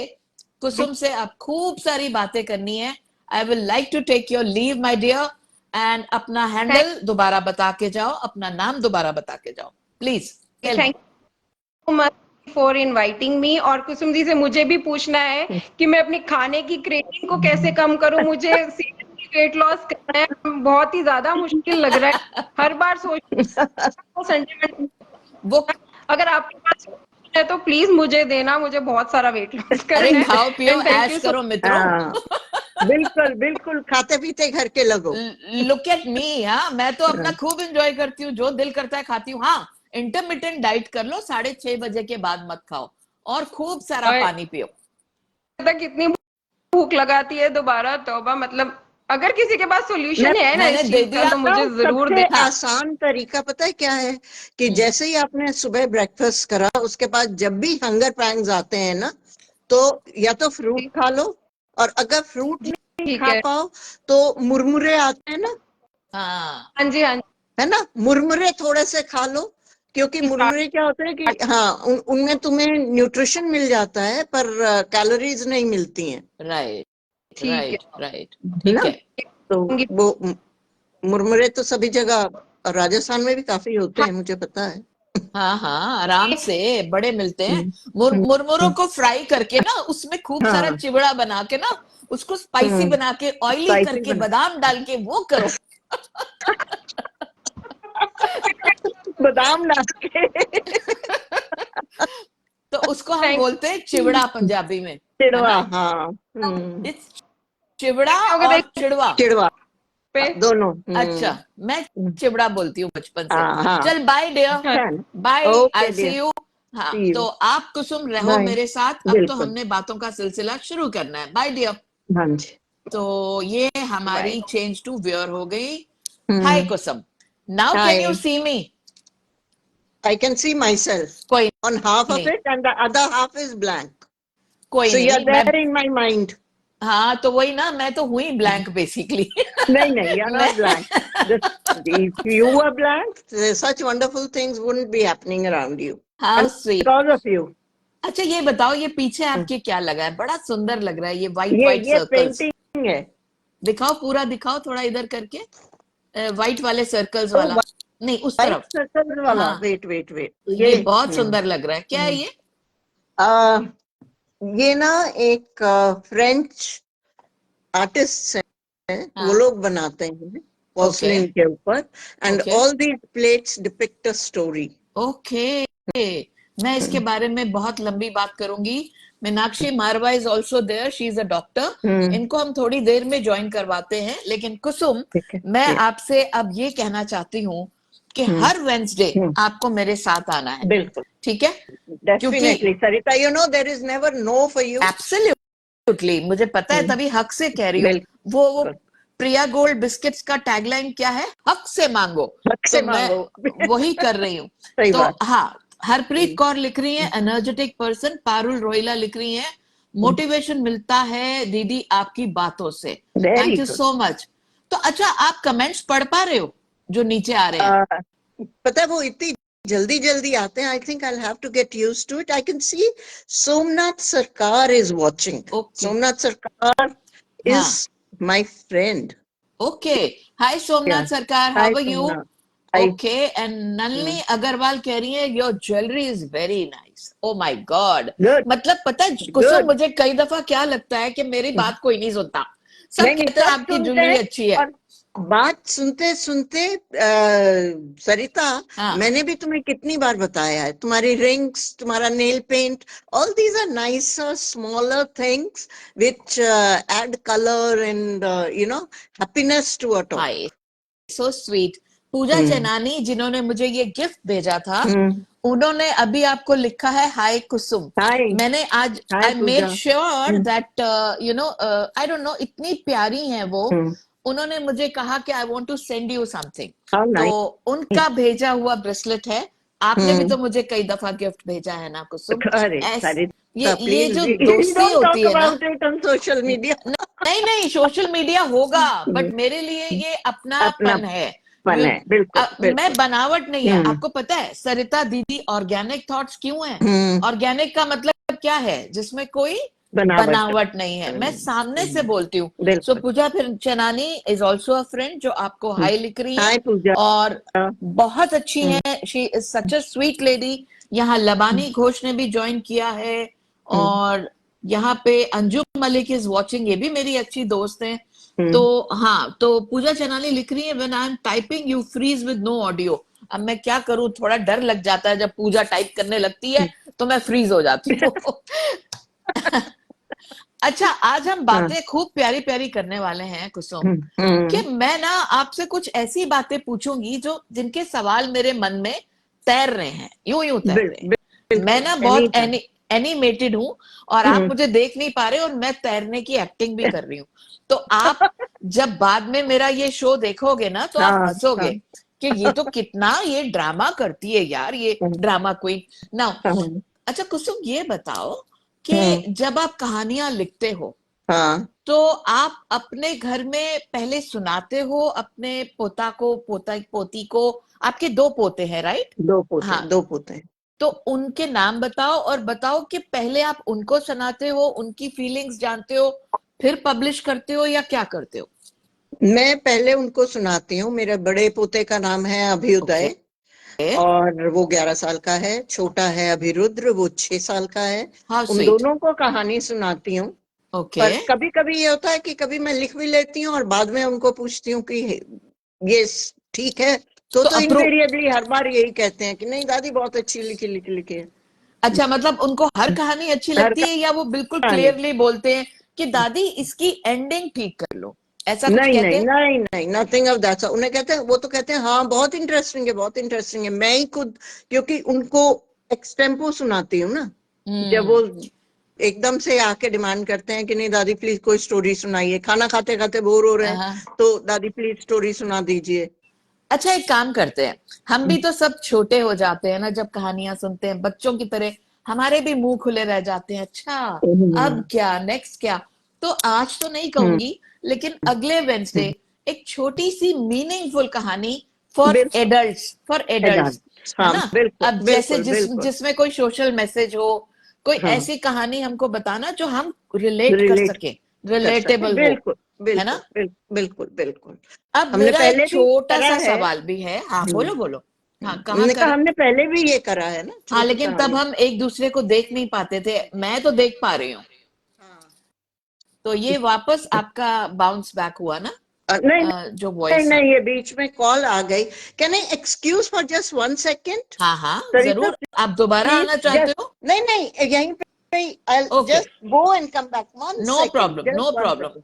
कुसुम से अब खूब सारी बातें करनी है। I will like to take your leave my dear, and अपना हैंडल दोबारा बता के जाओ, अपना नाम दोबारा बता के जाओ please. Thank you much for inviting me. और कुसुम जी से मुझे भी पूछना है कि मैं अपनी खाने की क्रेविंग को कैसे कम करूं। मुझे सीरियसली वेट लॉस करना है, बहुत ही ज्यादा मुश्किल लग रहा है। हर बार सोचती संडे वो अगर आपके पास है तो प्लीज मुझे देना, मुझे बहुत सारा वेट लॉस अरे करना है। खाओ पियो एंड थैंक ऐश यू सो करो मित्रों। हाँ, बिल्कुल बिल्कुल, खाते पीते घर के लगो। Look at me. हाँ, मैं तो अपना हाँ, खूब एंजॉय करती हूँ, जो दिल करता है खाती हूँ। हाँ, इंटरमिटेंट डाइट कर लो, 6:30 बजे के बाद मत खाओ, और खूब सारा और पानी पियो। तक इतनी भूख लगाती है दोबारा, तौबा। मतलब अगर किसी के पास मैं सोल्यूशन है ना मैंने इस दे चीज का दिया। तो मुझे बताऊं, जरूर सबसे दे। हाँ। आसान तरीका पता है क्या है? कि जैसे ही आपने सुबह ब्रेकफास्ट करा, उसके बाद जब भी हंगर पैंग्स आते हैं ना, तो या तो फ्रूट खा लो, और अगर फ्रूट नहीं ठीक खा है। पाओ तो मुरमुरे आते हैं ना, हाँ। हाँ जी, हाँ जी। है ना, मुरमुरे थोड़े से खा लो। क्योंकि मुरमुरे क्या होता है कि हाँ, उनमें तुम्हें न्यूट्रिशन मिल जाता है पर कैलोरीज नहीं मिलती हैं, राइट ठीक राइट है। राइट। है ठीक ना। है। तो वो मुरमुरे तो सभी जगह, और राजस्थान में भी काफी होते हैं, मुझे पता है। हाँ हाँ, आराम से बड़े मिलते हैं। हम्म, मुरमुरों हम्म, को फ्राई करके ना, उसमें खूब सारा हाँ, चिवड़ा बना के ना, उसको स्पाइसी बना के, ऑयली स्पाइसी करके, बना। बादाम डाल के वो करो। बादाम डाल के। तो उसको हम थैंक बोलते हैं चिवड़ा पंजाबी में, है चिड़वा, ना। हाँ। इट्स चिवड़ा अगर और एक चिड़वा। चिड़वा, पे दोनों। अच्छा, मैं चिवड़ा बोलती हूँ बचपन से। हाँ हाँ, चल बाय डियर, अच्छा है ना। Bye, okay I see dear, you. हाँ, सी यू, तो आप कुसुम रहो बाय। मेरे साथ, अब तो बिल्कुल, हमने बातों का सिलसिला शुरू करना है। Bye dear. हाँ जी। तो ये बाय। हमारी चेंज टू वेयर हो गई। Hi hmm, Kusum, now can you hi. See me? I can see myself कोई on half of नहीं, it, and the other half is blank. कोई So you're नहीं, मैं, there in my mind. हाँ तो वही ना, मैं तो हुई ब्लैंक बेसिकली। No, you're मैं not blank. This, if you were blank, such wonderful things wouldn't be happening around you. How And sweet. because of you. अच्छा ये बताओ, ये पीछे आपके क्या लगा है? बड़ा सुंदर लग रहा है, ये व्हाइट ये व्हाइट ये सर्कल्स। पेंटिंग है। दिखाओ, पूरा दिखाओ थोड़ा इधर करके, व्हाइट वाले सर्कल्स ओ, वाला। नहीं, उस व्हाइट तरफ। सर्कल वाला, हाँ, वेट वेट वेट, ये बहुत सुंदर लग रहा है। क्या है हम्म। ये? आ, ये ना एक फ्रेंच आर्टिस्ट हैं, वो हाँ। लोग बनाते हैं ओके पोर्सलिन के ऊपर, and okay all these plates depict a story. Okay. मैं इसके बारे में बहुत लंबी बात करूंगी। Meenakshi Marwah is also there, she is a doctor. इनको हम थोड़ी देर में ज्वाइन करवाते हैं, लेकिन कुसुम, ठीक है, मैं आपसे अब ये कहना चाहती हूँ कि हम्म, हर वेंसडे हम्म, आपको मेरे साथ आना है, बिल्कुल, ठीक है? क्योंकि definitely Sarita, you know there is never no for you. Absolutely, मुझे पता है, तभी हक से कह रही हूँ। वो बिल्कुल, प्रिया गोल्ड बिस्किट्स का टैगलाइन क्या है? हक से मांगो। हक तो से मैं मांगो। वही कर रही हूँ। सही तो बात। हाँ, हरप्रीत कौर लिख रही है एनर्जेटिक पर्सन, पारुल रोहिला लिख रही है मोटिवेशन मिलता है दीदी आपकी बातों से। Very thank you good. So much. तो अच्छा, आप कमेंट्स पढ़ पा रहे हो जो नीचे आ रहे हैं? पता है वो इतनी जल्दी जल्दी आते हैं, I think I have to get used to it. I can see Somnath Sarkar is watching. Okay. Somnath Sarkar is हाँ my friend. Okay. Hi Yeah. Somnath Sarkar, how Hi, are you? Sumna. I Okay, and Nalini Agarwal कह रही है your jewelry is very nice. Oh my God. good, मतलब पता है कुसुम, good. मुझे कई दफा क्या लगता है कि मेरी बात कोई नहीं सुनता, सब नहीं नहीं, कहते हैं सब आपकी सुनते ज्वेलरी हैं। अच्छी है। और बात सुनते सुनते सरिता, हाँ, मैंने भी तुम्हें कितनी बार बताया है, तुम्हारी रिंग्स, तुम्हारा nail paint, all these are nicer smaller things which add color and happiness to a talk. Hi, so sweet. Pooja hmm Chenani जिन्होंने मुझे ये गिफ्ट भेजा था, हम्म। उन्होंने अभी आपको लिखा है हाय कुसुम। हाय, मैंने आज hi I made Pooja. Sure that I don't know, इतनी प्यारी हैं वो। हम्म। उन्होंने मुझे कहा कि I want to send you something, how तो नाइस। उनका भेजा हुआ ब्रेसलेट है। आपने भी हम्म। तो मुझे कई दफा गिफ्ट भेजा है ना कुसुम। अरे ऐस सरिता, ये प्लीज जो दोस्ती डोंट होती टॉक है ना, about it on social media. नहीं नहीं, सोशल मीडिया होगा, बट मेरे लिए ये अपना अपनापन है। फन है, बिल्कुल मैं बिल्कुल। बनावट नहीं है। हम्म आपको पता है सरिता दीदी ऑर्गेनिक थॉट्स क्यों है? हम्म। ऑर्गेनिक का मतलब क्या है? जिसमें कोई बनावट बनावट नहीं है। मैं सामने से बोलती हूँ। सो बिल्कुल। पूजा फिर Chanani is also a friend, जो आपको हाई लिख रही है, हाय पूजा। और बहुत अच्छी हम्म है। She is such a sweet lady. यहाँ लबानी घोष ने भी ज्वाइन किया है, हम्म और यहाँ पे अंजुम मलिक इज वॉचिंग, ये भी मेरी अच्छी दोस्त है। तो हम्म। हाँ, तो पूजा चनानी लिख रही है when I am typing you freeze with no audio. अब मैं क्या करूं, थोड़ा डर लग जाता है जब पूजा टाइप करने लगती है तो मैं फ्रीज हो जाती हूँ। अच्छा, आज हम हाँ। बातें खूब प्यारी प्यारी करने वाले हैं कुसुम, कि हम्म। मैं ना आपसे कुछ ऐसी बातें पूछूंगी जो जिनके सवाल मेरे मन में तैर रहे हैं, यूं यूं तैर रहे हैं। मैं बिल्कुल, ना एनी बहुत टाइम। एनिमेटेड हूं, और आप मुझे देख नहीं पा रहे, और मैं तैरने की एक्टिंग भी कर रही हूँ। तो आप जब बाद में मेरा ये शो देखोगे ना, तो आप हाँ हंसोगे हाँ कि ये तो कितना ये ड्रामा करती है यार, ये ड्रामा क्वीन ना। हाँ अच्छा कुसुम, ये बताओ हम्म, कि जब आप कहानियां लिखते हो, हाँ। तो आप अपने घर में पहले सुनाते हो अपने पोता को, पोता पोती को? आपके दो पोते हैं, राइट? हाँ, दो पोते। तो उनके नाम बताओ, और बताओ कि पहले आप उनको सुनाते हो, उनकी फीलिंग्स जानते हो, फिर पब्लिश करते हो, या क्या करते हो? मैं पहले उनको सुनाती हूँ। मेरे बड़े पोते का नाम है ओके, अभ्युदय, और वो 11 साल का है। छोटा है अभिरुद्र, वो 6 साल का है। हाउ उन स्वीट। दोनों को कहानी सुनाती हूँ। ओके, पर कभी कभी ये होता है कि कभी मैं लिख भी लेती हूँ और बाद में उनको पूछती हूँ कि ये ठीक है, तो तो अप्रूव। इनवेरिएबली हर बार यही कहते हैं कि नहीं दादी, बहुत अच्छी लिखी लिखी लिखी है। अच्छा, मतलब उनको हर कहानी अच्छी हर लगती है, या वो बिल्कुल कहानी। क्लियरली बोलते हैं कि दादी इसकी एंडिंग ठीक कर लो, ऐसा कुछ नहीं कहते नहीं हैं? नहीं नहीं, नथिंग ऑफ दैट। उन्हें कहते हैं, वो तो कहते हैं हाँ बहुत इंटरेस्टिंग है, बहुत इंटरेस्टिंग है। मैं ही खुद, क्योंकि उनको एक्सटेम्पो सुनाती हूँ ना, जब वो हम्म। एकदम से आके डिमांड करते हैं कि नहीं दादी प्लीज कोई स्टोरी सुनाइए, खाना खाते खाते बोर हो रहे हैं, हाँ। तो दादी प्लीज स्टोरी सुना दीजिए। अच्छा, एक काम करते हैं, हम भी तो सब छोटे हो जाते हैं ना जब कहानियां सुनते हैं, बच्चों की तरह हमारे भी मुंह खुले रह जाते हैं। अच्छा, अब हम्म क्या, नेक्स्ट क्या? तो आज तो नहीं हम्म, कहूंगी, लेकिन अगले वेंसडे हम्म, एक छोटी सी मीनिंगफुल कहानी फॉर बिल्कुल। एडल्ट्स, फॉर एडल्ट्स, है हाँ ना? बिल्कुल अब जैसे बिल्कुल बिल्कुल। जिसमें कोई सोशल मैसेज हो, कोई हाँ, ऐसी कहानी हमको बताना जो हम रिलेट कर रिलेट सके, कर सके, रिलेटेबल हो, बिल्कुल है बिल्कुल ना? बिल्कुल बिल्कुल। अब हमने मेरा एक पहले भी छोटा करा सा है। सवाल भी है। हाँ, बोलो बोलो। हाँ, कहाँ हमने कहा करें? हमने पहले भी ये करा है ना, हाँ, छोटी लेकिन तब कहानी। हम एक दूसरे को देख नहीं पाते थे, मैं तो देख पा रही हूँ। हाँ। तो ये वापस आपका बाउंस बैक हुआ ना, नहीं जो नहीं वॉइस है? नहीं, ये बीच में कॉल आ गई। Can I excuse for just 1 second? हाँ हाँ, सरिता जरूर। आप दोबारा प्लीज, आना चाहते जस्ट, हो? नहीं नहीं, यहीं पे आई okay, just go and come back, one no second problem, no just one problem. Second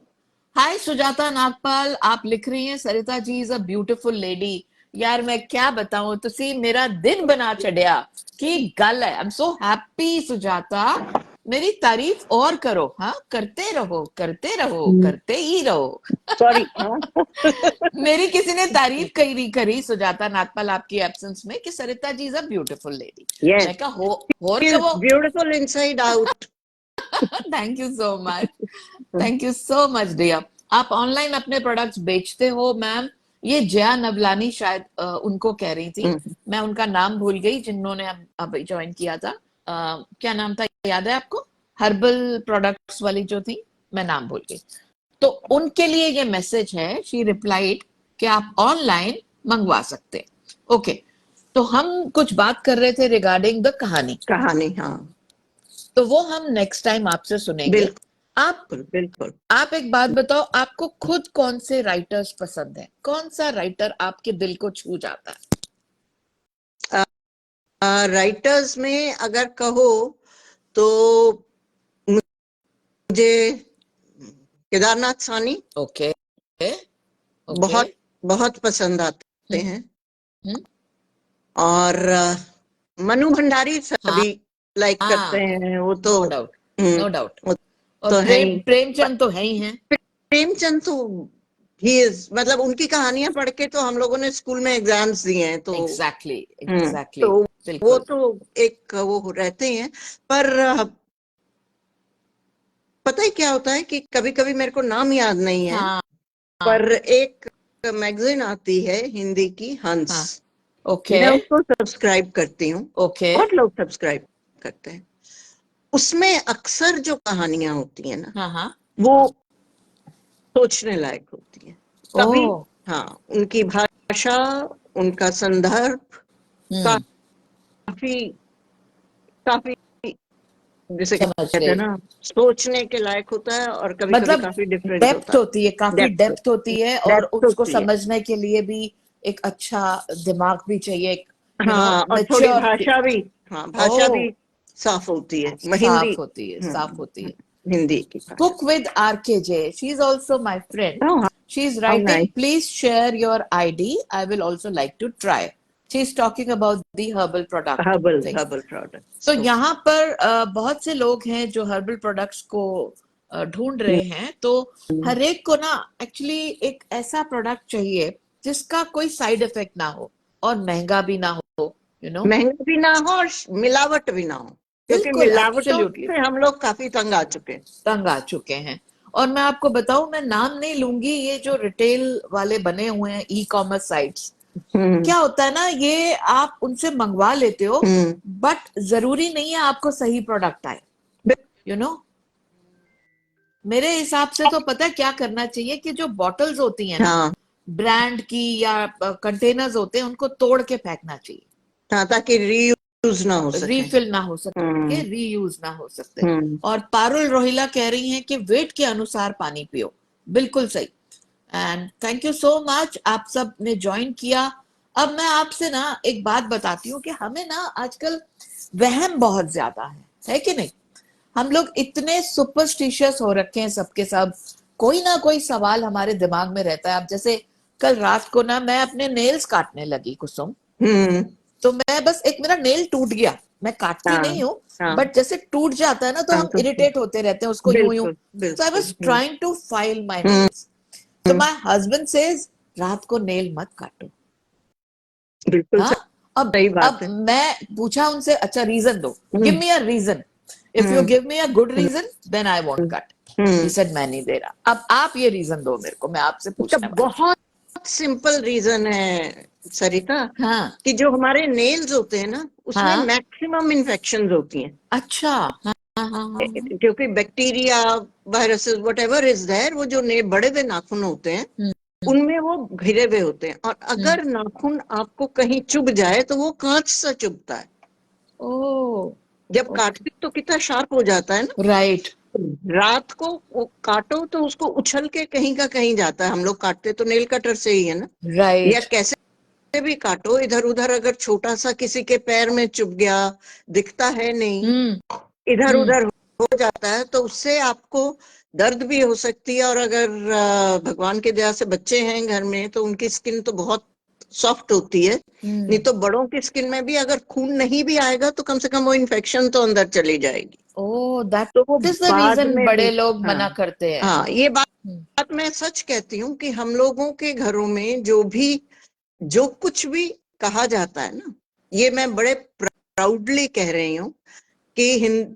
hi Sujata Nagpal, आप लिख रही हैं Sarita ji is a beautiful lady. यार मैं क्या बताऊं, तुसी मेरा दिन बना छड़िया। की गल है, I am so happy Sujata. मेरी तारीफ और करो, हाँ, करते रहो, करते रहो, करते ही रहो। सॉरी। हाँ मेरी किसी ने तारीफ करी करी सुजाता नागपाल आपकी एब्सेंस में, कि Sarita ji is a beautiful lady. Yes, मैं कहा हो, और इज कहो। Beautiful inside out. Thank you so much, thank you so much dear. आप ऑनलाइन अपने प्रोडक्ट्स बेचते हो मैम? ये जया नवलानी शायद उनको कह रही थी, मैं उनका नाम भूल गई, जिन्होंने अब ज्वाइन किया था। क्या नाम था, याद है आपको? हर्बल प्रोडक्ट्स वाली जो थी, मैं नाम भूल गई। तो उनके लिए ये मैसेज है, शी रिप्लाइड कि आप ऑनलाइन मंगवा सकते हैं। ओके, तो हम कुछ बात कर रहे थे रिगार्डिंग द कहानी, हाँ, तो वो हम नेक्स्ट टाइम आपसे सुनेंगे। आप बिल्कुल। आप एक बात बताओ, आपको खुद कौन से राइटर्स पसंद है? कौन सा राइटर आपके दिल को छू जाता है? राइटर्स में अगर कहो तो मुझे केदारनाथ सानी ओके, बहुत बहुत पसंद आते हैं। और मनु भंडारी सभी लाइक करते हैं, वो तो नो डाउट, नो डाउट। वो और तो है ही। प्रेमचंद तो है ही हैं। प्रेमचंद तो ही इज, मतलब उनकी कहानियां पढ़ के तो हम लोगों ने स्कूल में एग्जाम्स दिए हैं, तो एग्जैक्टली, तो वो बिल्कुल। तो एक वो रहते हैं। पर पता है क्या होता है कि कभी कभी मेरे को नाम याद नहीं है, हाँ, पर एक मैगजीन आती है हिंदी की, हंस। ओके, मैं उसको सब्सक्राइब करती हूँ, ओके, बहुत लोग सब्सक्राइब करते हैं। उसमें अक्सर जो कहानियां होती है ना, हाँ, वो सोचने लायक होती है। कभी ओ, हाँ, उनकी भाषा, उनका संदर्भ काफी काफी, जैसे समझ कहते हैं गई। ना, सोचने के लायक होता है, और कभी कभी मतलब काफी डिफरेंट डेप्थ होता होती है, है। काफी डेप्थ डेप्थ होती है, और डेप्थ उसको होती है। समझने के लिए भी एक अच्छा दिमाग भी चाहिए, एक हाँ, और थोड़ी मैच्योर। भाषा भी, हाँ, भाषा ओ, भी साफ होती है, हिंदी। साफ होती है, साफ होती है। हिंदी की भाषा। Book with RKJ. She's also my friend. Oh, She's how writing, nice. please share your ID. I will also like to try. She's talking about the herbal product thing. Herbal तो प्रोडक्ट्स। यहाँ पर बहुत से लोग हैं जो herbal products को ढूंढ रहे हैं। तो हर एक को ना एक्चुअली एक ऐसा प्रोडक्ट चाहिए जिसका कोई साइड इफेक्ट ना हो और महंगा भी ना हो, महंगा भी ना हो और मिलावट भी ना हो, क्योंकि बिल्कुल, मिलावटों एब्सोल्युटली से हम लोग काफी तंग आ चुके हैं। तंग आ चुके हैं। और मैं आपको बताऊं, मैं नाम नहीं लूंगी, ये जो रिटेल वाले बने हुए हैं ई कॉमर्स साइट्स, हम्म क्या होता है ना, ये आप उनसे मंगवा लेते हो, बट जरूरी नहीं है आपको सही प्रोडक्ट आए। यू नो मेरे हिसाब से तो पता है क्या करना चाहिए, कि जो बॉटल्स होती हैं ना, हाँ, ब्रांड की या कंटेनर्स होते हैं, उनको तोड़ के फेंकना चाहिए, हाँ, ताकि रीयूज ना हो सके। रीफिल ना हो सके, हम्म रीयूज ना हो सकते। हम्म और पारुल रोहिला कह रही हैं कि वेट के अनुसार पानी पियो, बिल्कुल सही। And thank you so much, आप सब ने ज्वाइन किया। अब मैं आपसे ना एक बात बताती हूँ कि हमें ना आजकल वहम बहुत ज्यादा है कि नहीं? हम लोग इतने सुपरस्टिशियस हो रखे हैं सबके सब, कोई ना कोई सवाल हमारे दिमाग में रहता है। अब जैसे कल रात को ना मैं अपने नेल्स काटने लगी कुसुम, हम्म तो मैं बस, एक मेरा नेल टूट गया, मैं काटती हाँ, नहीं हूँ, हाँ, बट जैसे टूट जाता है ना तो हाँ, हम तो इरिटेट होते रहते हैं उसको यूं यूं। बिल्कुल सो आई बिल्कुल। Was trying to file my hmm nails, तो माय हस्बैंड सेज रात को नेल मत काटो। बिल्कुल हाँ, सही बात अब है। मैं पूछा उनसे, अच्छा रीजन दो, give hmm me a reason, if you hmm give me a good reason then I won't cut. He hmm said मैं नहीं दे रहा। अब आप ये रीजन दो मेरे को, मैं आपसे इसका पूछने वाली बहुत सिंपल रीजन है सरिता, थी। हाँ, कि जो हमारे नेल्स होते हैं ना, उसमें हाँ, मैक्सिमम इन्फेक्शन होती हैं। अच्छा, हाँ, हाँ, हाँ, हाँ, क्योंकि bacteria, viruses, whatever is there, वो जो बड़े हुए नाखून होते हैं, हम्म, उनमें वो घिरे हुए होते हैं, और हम्म, अगर नाखून आपको कहीं चुभ जाए तो वो कांच सा चुभता है। ओ, जब ओके, काटते तो कितना शार्प हो जाता है ना। राइट, रात को वो काटो तो उसको उछल के कहीं का कहीं जाता है। हम लोग काटते तो नेल कटर से ही है ना, या राइट, कैसे भी काटो, इधर उधर अगर छोटा सा किसी के पैर में चुभ गया, दिखता है नहीं, हम्म, इधर हम्म, उधर हो जाता है, तो उससे आपको दर्द भी हो सकती है। और अगर भगवान के दया से बच्चे हैं घर में, तो उनकी स्किन तो बहुत सॉफ्ट होती है। नहीं तो बड़ों की स्किन में भी अगर खून नहीं भी आएगा तो कम से कम वो इन्फेक्शन तो अंदर चली जाएगी। ओ, तो वो दैट इज द बाद रीजन में भी, बड़े लोग हाँ, मना करते हैं। हाँ, ये हम्म, बात मैं सच कहती हूँ कि हम लोगों के घरों में जो कुछ भी कहा जाता है ना, ये मैं बड़े प्राउडली कह रही हूँ कि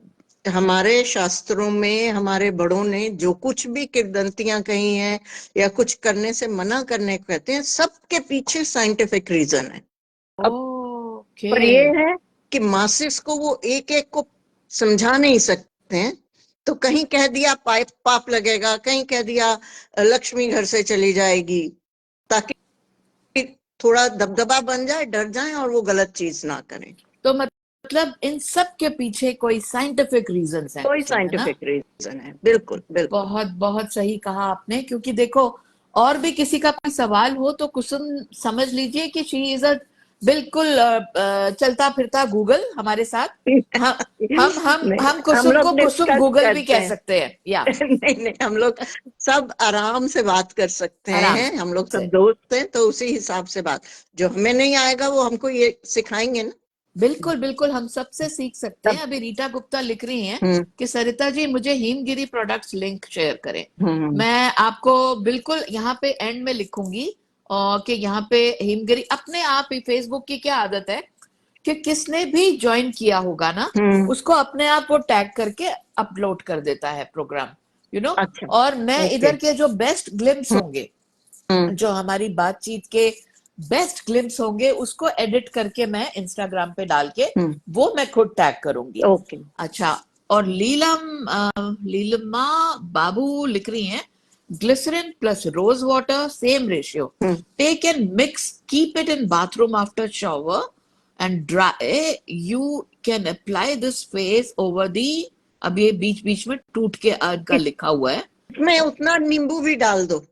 हमारे शास्त्रों में हमारे बड़ों ने जो कुछ भी किंवदंतियां कही हैं या कुछ करने से मना करने को कहते हैं, सबके पीछे साइंटिफिक रीजन है। अब ओके, पर ये है कि मासिस को वो एक एक को समझा नहीं सकते हैं, तो कहीं कह दिया पाप लगेगा, कहीं कह दिया लक्ष्मी घर से चली जाएगी, ताकि थोड़ा दबदबा बन जाए, डर जाए और वो गलत चीज ना करें। तो मतलब इन सब के पीछे कोई साइंटिफिक रीजंस है, कोई कुसुम, है ना? साइंटिफिक रीजन है, बिल्कुल बिल्कुल। बहुत बहुत सही कहा आपने, क्योंकि देखो और भी किसी का कोई सवाल हो तो कुसुम समझ लीजिए कि शी इज अ बिल्कुल चलता फिरता गूगल हमारे साथ। हम नहीं, हम हम कुसुम को लोग कुसुम डिस्कस गूगल भी करते कह हैं। सकते हैं, या नहीं नहीं, हम लोग सब आराम से बात कर सकते आराम हैं, हम लोग से। सब दोस्त हैं, तो उसी हिसाब से बात, जो हमें नहीं आएगा वो हमको ये सिखाएंगे ना। बिल्कुल बिल्कुल, हम सबसे सीख सकते हैं। सब। अभी रीटा गुप्ता लिख रही हैं हम्म कि सरिता जी मुझे हिमगिरी प्रोडक्ट्स लिंक शेयर करें। हम्म मैं आपको बिल्कुल यहाँ पे एंड में लिखूंगी कि यहाँ पे हिमगिरी अपने आप ही, फेसबुक की क्या आदत है कि किसने भी ज्वाइन किया होगा ना, हम्म। उसको अपने आप वो टैग करके अपलोड कर देता है प्रोग्राम, अच्छा। और मैं ओके। इधर के जो बेस्ट ग्लिम्स हम्म होंगे, हम्म जो हमारी बातचीत के बेस्ट ग्लिम्स होंगे, उसको एडिट करके मैं इंस्टाग्राम पे डाल के वो मैं खुद टैग करूंगी। ओके। अच्छा, और लीलमा बाबू लिख रही हैं, glycerine plus rose water same ratio, take and mix, keep it in bathroom after shower and dry, you can apply this face over दी। अब ये बीच बीच में टूट के का लिखा हुआ है। इसमें उतना नींबू भी डाल दो।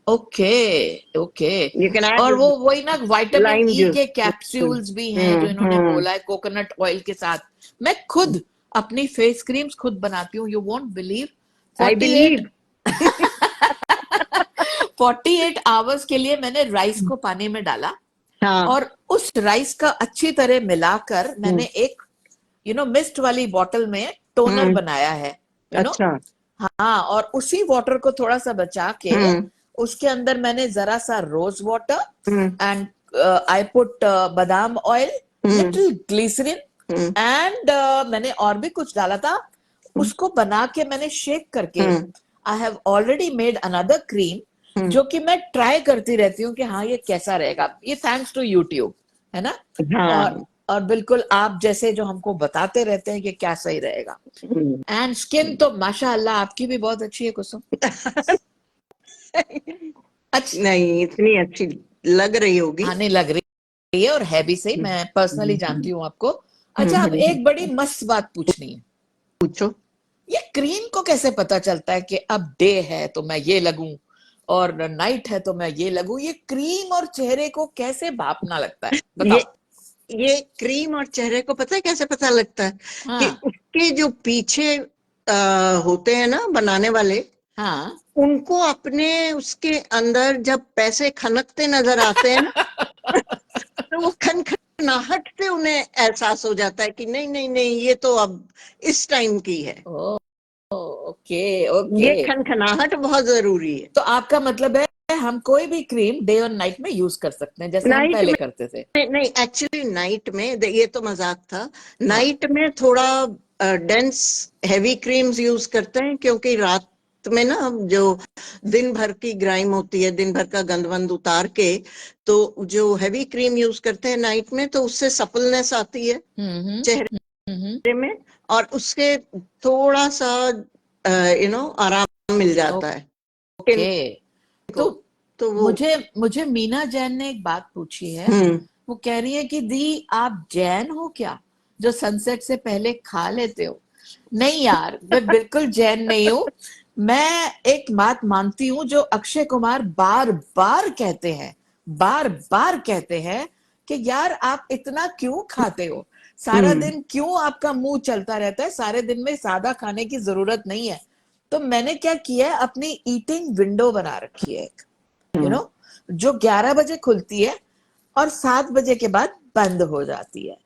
Okay okay. You can add और वो वही ना, विटामिन लाइम ई जूस। के कैप्सूल्स भी हैं जो इन्होंने बोला है, कोकोनट ऑयल के साथ। मैं खुद अपनी फेस क्रीम्स खुद बनाती हूँ, you won't believe. I 48 believe. 48 hours के लिए मैंने राइस को पानी में डाला, हाँ। और उस राइस का अच्छी तरह मिलाकर मैंने एक मिस्ट वाली बॉटल में टोनर बनाया है, अच्छा। हाँ, और उसी वाटर को थोड़ा सा बचा के हम्म उसके अंदर मैंने जरा सा rose water hmm and I put बादाम ऑयल, लिटिल ग्लिसरीन एंड मैंने और भी कुछ डाला था। उसको बना के मैंने शेक करके I have already made another cream, जो कि मैं ट्राई करती रहती हूँ कि हाँ ये कैसा रहेगा, ये थैंक्स टू यूट्यूब, है ना? हाँ। और बिल्कुल आप जैसे जो हमको बताते रहते हैं कि क्या सही रहेगा। एंड स्किन तो माशाअल्लाह आपकी भी बहुत अच्छी है कुसुम। अच्छा, नहीं, इतनी अच्छी लग रही होगी। आने लग रही है और है भी सही, मैं पर्सनली जानती हूँ आपको। अच्छा, अब एक बड़ी मस्त बात पूछनी है, पूछो। ये क्रीम को कैसे पता चलता है कि अब डे है तो मैं ये लगूं और नाइट है तो मैं ये लगूं? ये क्रीम और चेहरे को कैसे भापना लगता है, ये बताओ। ये क्रीम और चेहरे को पता है कैसे पता लगता है? कि हाँ उसके जो पीछे होते हैं ना बनाने वाले, हाँ। उनको अपने उसके अंदर जब पैसे खनकते नजर आते हैं ना, तो वो खनखनाहट से उन्हें एहसास हो जाता है कि नहीं नहीं नहीं, ये तो अब इस टाइम की है। ओ ओके ओके। ये खनखनाहट बहुत जरूरी है। तो आपका मतलब है हम कोई भी क्रीम डे और नाइट में यूज कर सकते हैं, जैसे हम नाइट पहले में करते थे? नहीं, एक्चुअली नाइट में ये तो मजाक था। हाँ। नाइट में थोड़ा डेंस हैवी क्रीम्स यूज करते हैं, क्योंकि रात में ना जो दिन भर की ग्राइम होती है, दिन भर का गंद वंद उतार के, तो जो हैवी क्रीम यूज करते हैं नाइट में, तो उससे सपलनेस आती है चेहरे हम्म। में, और उसके थोड़ा सा आराम मिल जाता है ओके। स्किन तो को। तो वो मुझे मुझे मीना जैन ने एक बात पूछी है। हम्म वो कह रही है कि दी आप जैन हो क्या, जो सनसेट से पहले खा लेते हो? नहीं यार, मैं बिल्कुल जैन नहीं हूं। मैं एक बात मानती हूँ जो अक्षय कुमार बार बार कहते हैं कि यार आप इतना क्यों खाते हो, सारा हम्म दिन क्यों आपका मुंह चलता रहता है, सारे दिन में सादा खाने की जरूरत नहीं है। तो मैंने क्या किया है, अपनी ईटिंग विंडो बना रखी है एक, यू नो जो 11 बजे खुलती है और 7 बजे के बाद बंद हो जाती है,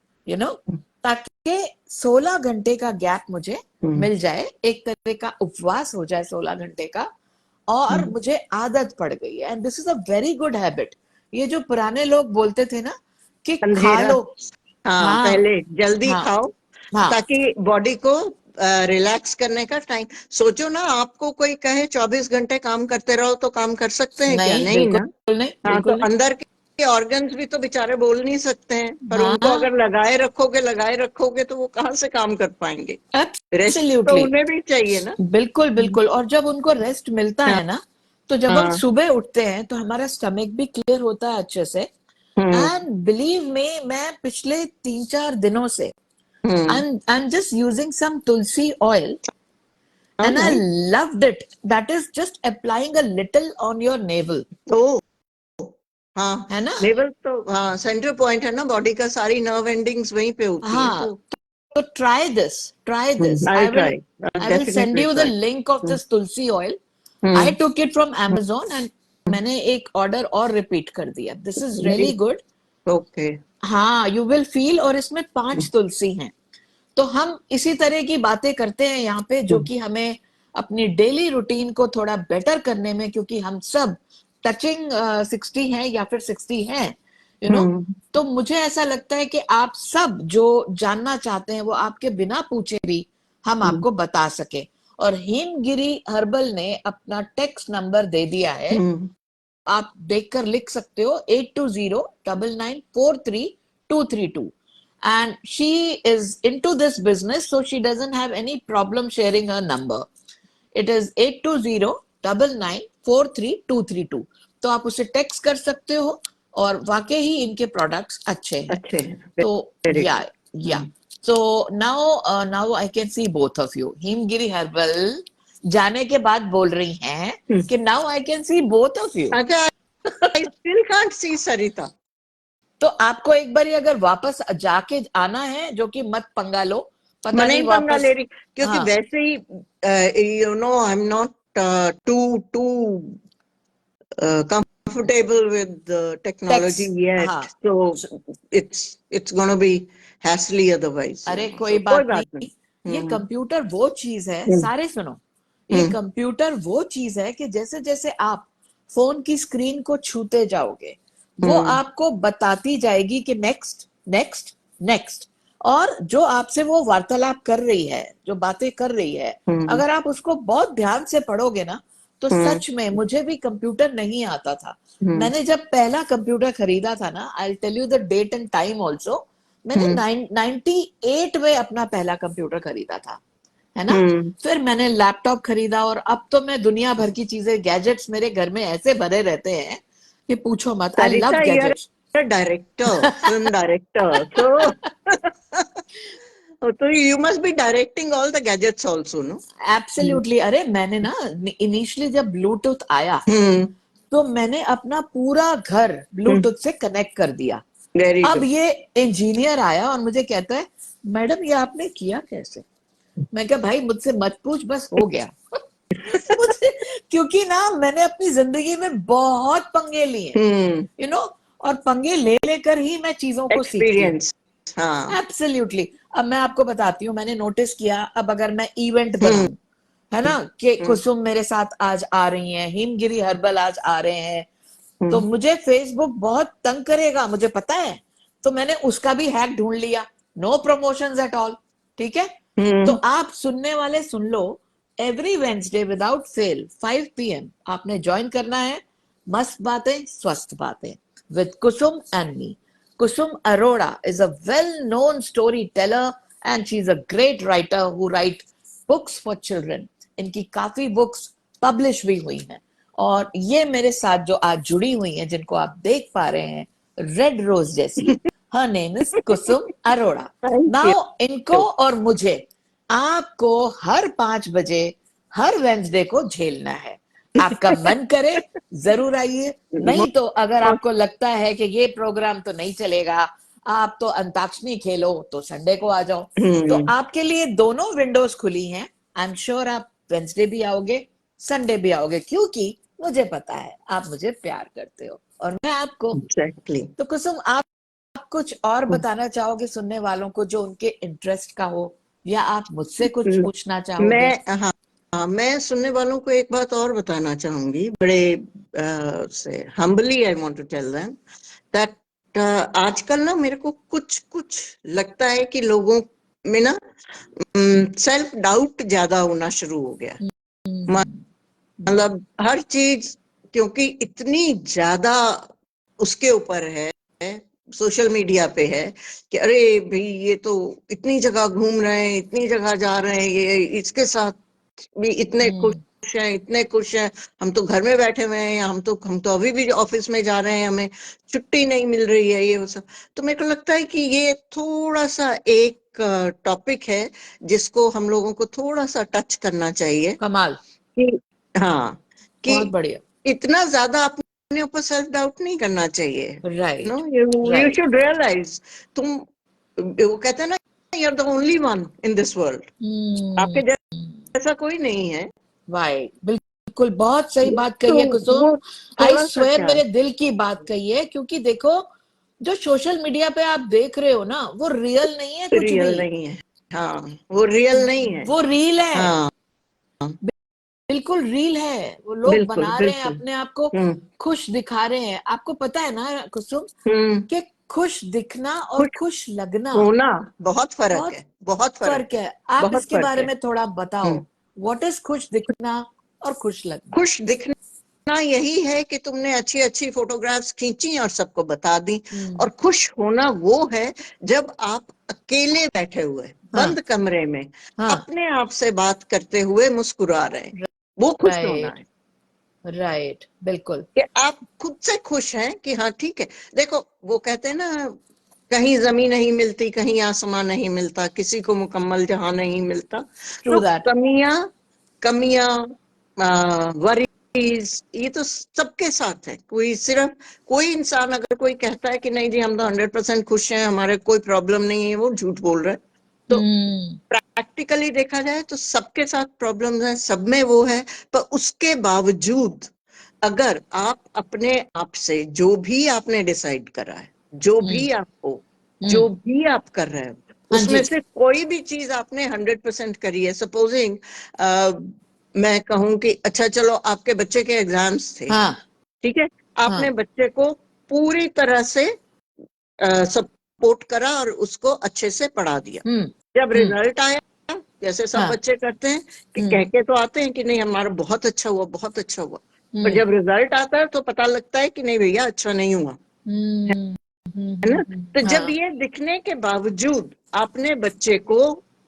ताकि 16 घंटे का गैप मुझे मिल जाए, एक तरह का उपवास हो जाए 16 घंटे का। और मुझे आदत पड़ गई है, and this is a very good habit. ये जो पुराने लोग बोलते थे ना कि खा अंधेरा। लो, हाँ, हाँ पहले जल्दी हाँ खाओ, हाँ। ताकि बॉडी को रिलैक्स करने का टाइम। सोचो ना, आपको कोई कहे 24 घंटे काम करते रहो, तो काम कर सकते हैं क्या? नहीं, नहीं ना। बिल्कुल नहीं, हाँ, तो बिल्कुल नहीं। अंदर ऑर्गन्स भी तो बेचारे बोल नहीं सकते हैं, पर हाँ, उनको अगर लगाए रखोगे तो वो कहाँ से काम कर पाएंगे? रेस्ट तो एब्सोल्युटली, उन्हें भी चाहिए ना। बिल्कुल बिल्कुल। और जब उनको रेस्ट मिलता हाँ है ना, तो जब हम हाँ। सुबह उठते हैं तो हमारा स्टमक भी क्लियर होता है अच्छे से। एंड बिलीव मी, मैं पिछले 3-4 दिनों से हम्म। I'm just using some tulsi oil and I नहीं loved it. That is just applying a little on your navel, तो हाँ, है ना? नेवल तो हाँ सेंटर पॉइंट है ना बॉडी का, सारी नर्व एंडिंग्स वहीं पे होती हैं हाँ, तो। तो try this. I try, I will send definitely you the try. link of this tulsi oil. I hmm. took it from Amazon and मैंने एक ऑर्डर और रिपीट कर दिया. This is really नहीं, good. ओके। हाँ, you will feel। और इसमें 5 तुलसी हैं। तो हम इसी तरह की बातें करते हैं यहाँ पे, जो कि हमें अपनी डेली रूटीन को थोड़ा बेटर करने में, क्योंकि हम सब टचिंग 60 हैं या फिर 60 हैं, यू नो। तो मुझे ऐसा लगता है कि आप सब जो जानना चाहते हैं वो आपके बिना पूछे भी हम आपको बता सके। और हिमगिरी हर्बल ने अपना टेक्स्ट नंबर दे दिया है, आप देखकर लिख सकते हो, 8209943232। And she is into this business, so she doesn't have any problem sharing her number. It is 8209943232। तो आप उसे टेक्स्ट कर सकते हो, और वाकई ही इनके प्रोडक्ट्स अच्छे हैं। अच्छे हैं, तो वेरी या good. so now I can see both of you. Himgiri herbal जाने के बाद बोल रही हैं कि now I can see both of you. अच्छा, आई स्टिल कांट सी सरिता। तो आपको एक बार अगर वापस जाके आना है, जो कि मत पंगा लो, पता मैं नहीं नहीं पंगा वापस। ले रही, क्योंकि हाँ, वैसे ही you know I am not too too comfortable with the technology techs, yet, हाँ। so it's gonna be hassly otherwise, you अरे know, कोई so कोई बात बात नहीं, ये नहीं। कंप्यूटर वो चीज है, हम्म। सारे सुनो, ये हम्म। कंप्यूटर वो चीज है कि जैसे जैसे आप फोन की स्क्रीन को छूते जाओगे, वो हम्म। आपको बताती जाएगी कि नेक्स्ट नेक्स्ट नेक्स्ट। और जो आपसे वो वार्तालाप कर रही है, जो बातें कर रही है, हम्म। अगर आप उसको बहुत ध्यान से पढ़ोगे ना, तो हम्म। सच में, मुझे भी कंप्यूटर नहीं आता था। हम्म। मैंने जब पहला कंप्यूटर खरीदा था ना, I tell you the date and time also, मैंने हम्म। 98 में अपना पहला कंप्यूटर खरीदा था, है ना। हम्म। फिर मैंने लैपटॉप खरीदा, और अब तो मैं दुनिया भर की चीजें, गैजेट्स मेरे घर में ऐसे भरे रहते हैं कि पूछो मत। I love Sarita, you are gadgets. a director, film director, so so you must be directing all the gadgets also, no? Absolutely. अरे मैंने ना, इनिशियली जब ब्लूटूथ आया, हम्म। तो मैंने अपना पूरा घर ब्लूटूथ से कनेक्ट कर दिया। वेरी अब गुड। ये इंजीनियर आया और मुझे कहता है, मैडम ये आपने किया कैसे? मैं कहा भाई मुझसे मत पूछ, बस हो गया। मुझे, क्योंकि ना मैंने अपनी जिंदगी में बहुत पंगे लिए, यू नो, और पंगे ले लेकर ही मैं चीजों को सीखती हूँ। एक्सपीरियंस। हाँ। एब्सोल्युटली। अब मैं आपको बताती हूँ, मैंने नोटिस किया, अब अगर मैं इवेंट बनाऊं, है ना, कि कुसुम मेरे साथ आज आ रही हैं, हिमगिरी हर्बल आज आ रहे हैं, तो मुझे फेसबुक बहुत तंग करेगा, मुझे पता है। तो मैंने उसका भी हैक ढूंढ लिया, नो प्रमोशंस एट ऑल, ठीक है। तो आप सुनने वाले सुन लो, every Wednesday without fail 5 PM आपने ज्वाइन करना है, मस्त बातें स्वस्थ बातें with Kusum and me. Kusum Arora is a well-known storyteller and she's a great writer who writes books for children. इनकी काफी बुक्स पब्लिश भी हुई हैं, और ये मेरे साथ जो आज जुड़ी हुई हैं, जिनको आप देख पा रहे हैं रेड रोज जैसी, her name is Kusum Arora. Thank now इनको यू। और मुझे, आपको हर 5 बजे हर वेंसडे को झेलना है। आपका मन करे जरूर आइए, नहीं तो अगर आपको लगता है कि ये प्रोग्राम तो नहीं चलेगा, आप तो अंताक्षरी खेलो, तो संडे को आ जाओ। तो आपके लिए दोनों विंडोज खुली हैं। आई एम श्योर आप वेंसडे भी आओगे, संडे भी आओगे, क्योंकि मुझे पता है आप मुझे प्यार करते हो और मैं आपको। एग्जैक्टली। तो कुसुम, आप कुछ और बताना चाहोगे सुनने वालों को, जो उनके इंटरेस्ट का हो, या आप मुझसे कुछ पूछना चाहोगे? मैं हाँ, मैं सुनने वालों को एक बात और बताना चाहूंगी, बड़े से humbly I want to tell them that आजकल ना मेरे को कुछ कुछ लगता है कि लोगों में ना सेल्फ डाउट ज्यादा होना शुरू हो गया। मतलब हर चीज, क्योंकि इतनी ज्यादा उसके ऊपर है, सोशल मीडिया पे है कि अरे भाई ये तो इतनी जगह घूम रहे हैं, इतनी जगह जा रहे हैं, ये इसके साथ भी इतने खुश हैं, इतने खुश हैं, हम तो घर में बैठे हुए हैं, हम तो अभी भी ऑफिस में जा रहे हैं, हमें छुट्टी नहीं मिल रही है, ये वो सब। तो मेरे को लगता है कि ये थोड़ा सा एक टॉपिक है जिसको हम लोगों को थोड़ा सा टच करना चाहिए कमाल, कि हाँ, कि बहुत बढ़िया। इतना ज्यादा अपने ऊपर सेल्फ डाउट नहीं करना चाहिए। Right, no, you right, should realise तुम, वो कहते हैं ना, you are the only one in this world, आपके जैसा कोई नहीं है। राइट, बिल्कुल, बहुत सही बात कही तो है कुसुम। वो आई थोड़ा सा स्वेयर क्या मेरे दिल की बात कही है, क्योंकि देखो जो सोशल मीडिया पे आप देख रहे हो ना, वो रियल नहीं है कुछ रियल भी, नहीं है। हाँ, वो रियल नहीं है। वो रील है, हाँ, बिल्कुल रील है। वो लोग बिल्कुल बना रहे हैं, बिल्कुल। अपने आप को हम्म खुश दिखा रहे हैं। आपको पता है ना कुसुम, हम्म। कि खुश दिखना और खुश खुश लगना होना बहुत फर्क बहुत है, बहुत फर्क फर्क है, है। आप बहुत इसके फर्क बारे है। में थोड़ा बताओ, व्हाट इज खुश दिखना और खुश लगना? खुश दिखना यही है कि तुमने अच्छी अच्छी फोटोग्राफ्स खींची और सबको बता दी। और खुश होना वो है जब आप अकेले बैठे हुए हाँ, बंद कमरे में हाँ, अपने आप से बात करते हुए मुस्कुरा रहे हैं, वो खुश होना राइट, है। राइट, बिल्कुल। कि आप खुद से खुश हैं कि हाँ ठीक है। देखो, वो कहते हैं ना, कहीं जमीन नहीं मिलती, कहीं आसमां नहीं मिलता, किसी को मुकम्मल जहां नहीं मिलता। ट्रू तो दैट। कमियां कमियां वरीज, ये तो सबके साथ है। कोई इंसान अगर कोई कहता है कि नहीं जी हम तो 100% खुश हैं, हमारे कोई प्रॉब्लम नहीं है, वो झूठ बोल रहा है। तो प्रैक्टिकली देखा जाए तो सबके साथ प्रॉब्लम्स हैं, सब में वो है। पर उसके बावजूद अगर आप अपने आप से जो भी आपने डिसाइड करा है, जो भी आपको, जो भी आप कर रहे हो, हाँ उसमें जी, से कोई भी चीज आपने 100% करी है। सपोजिंग मैं कहूं कि अच्छा चलो आपके बच्चे के एग्जाम्स थे, हाँ, ठीक है, हाँ, आपने बच्चे को पूरी तरह से सपोर्ट करा और उसको अच्छे से पढ़ा दिया। जब रिजल्ट आया, जैसे सब हाँ, बच्चे करते हैं कि कह के तो आते हैं कि नहीं हमारा बहुत अच्छा हुआ, बहुत अच्छा हुआ, पर जब रिजल्ट आता है तो पता लगता है कि नहीं भैया अच्छा नहीं हुआ, है ना। तो जब हाँ, ये दिखने के बावजूद आपने बच्चे को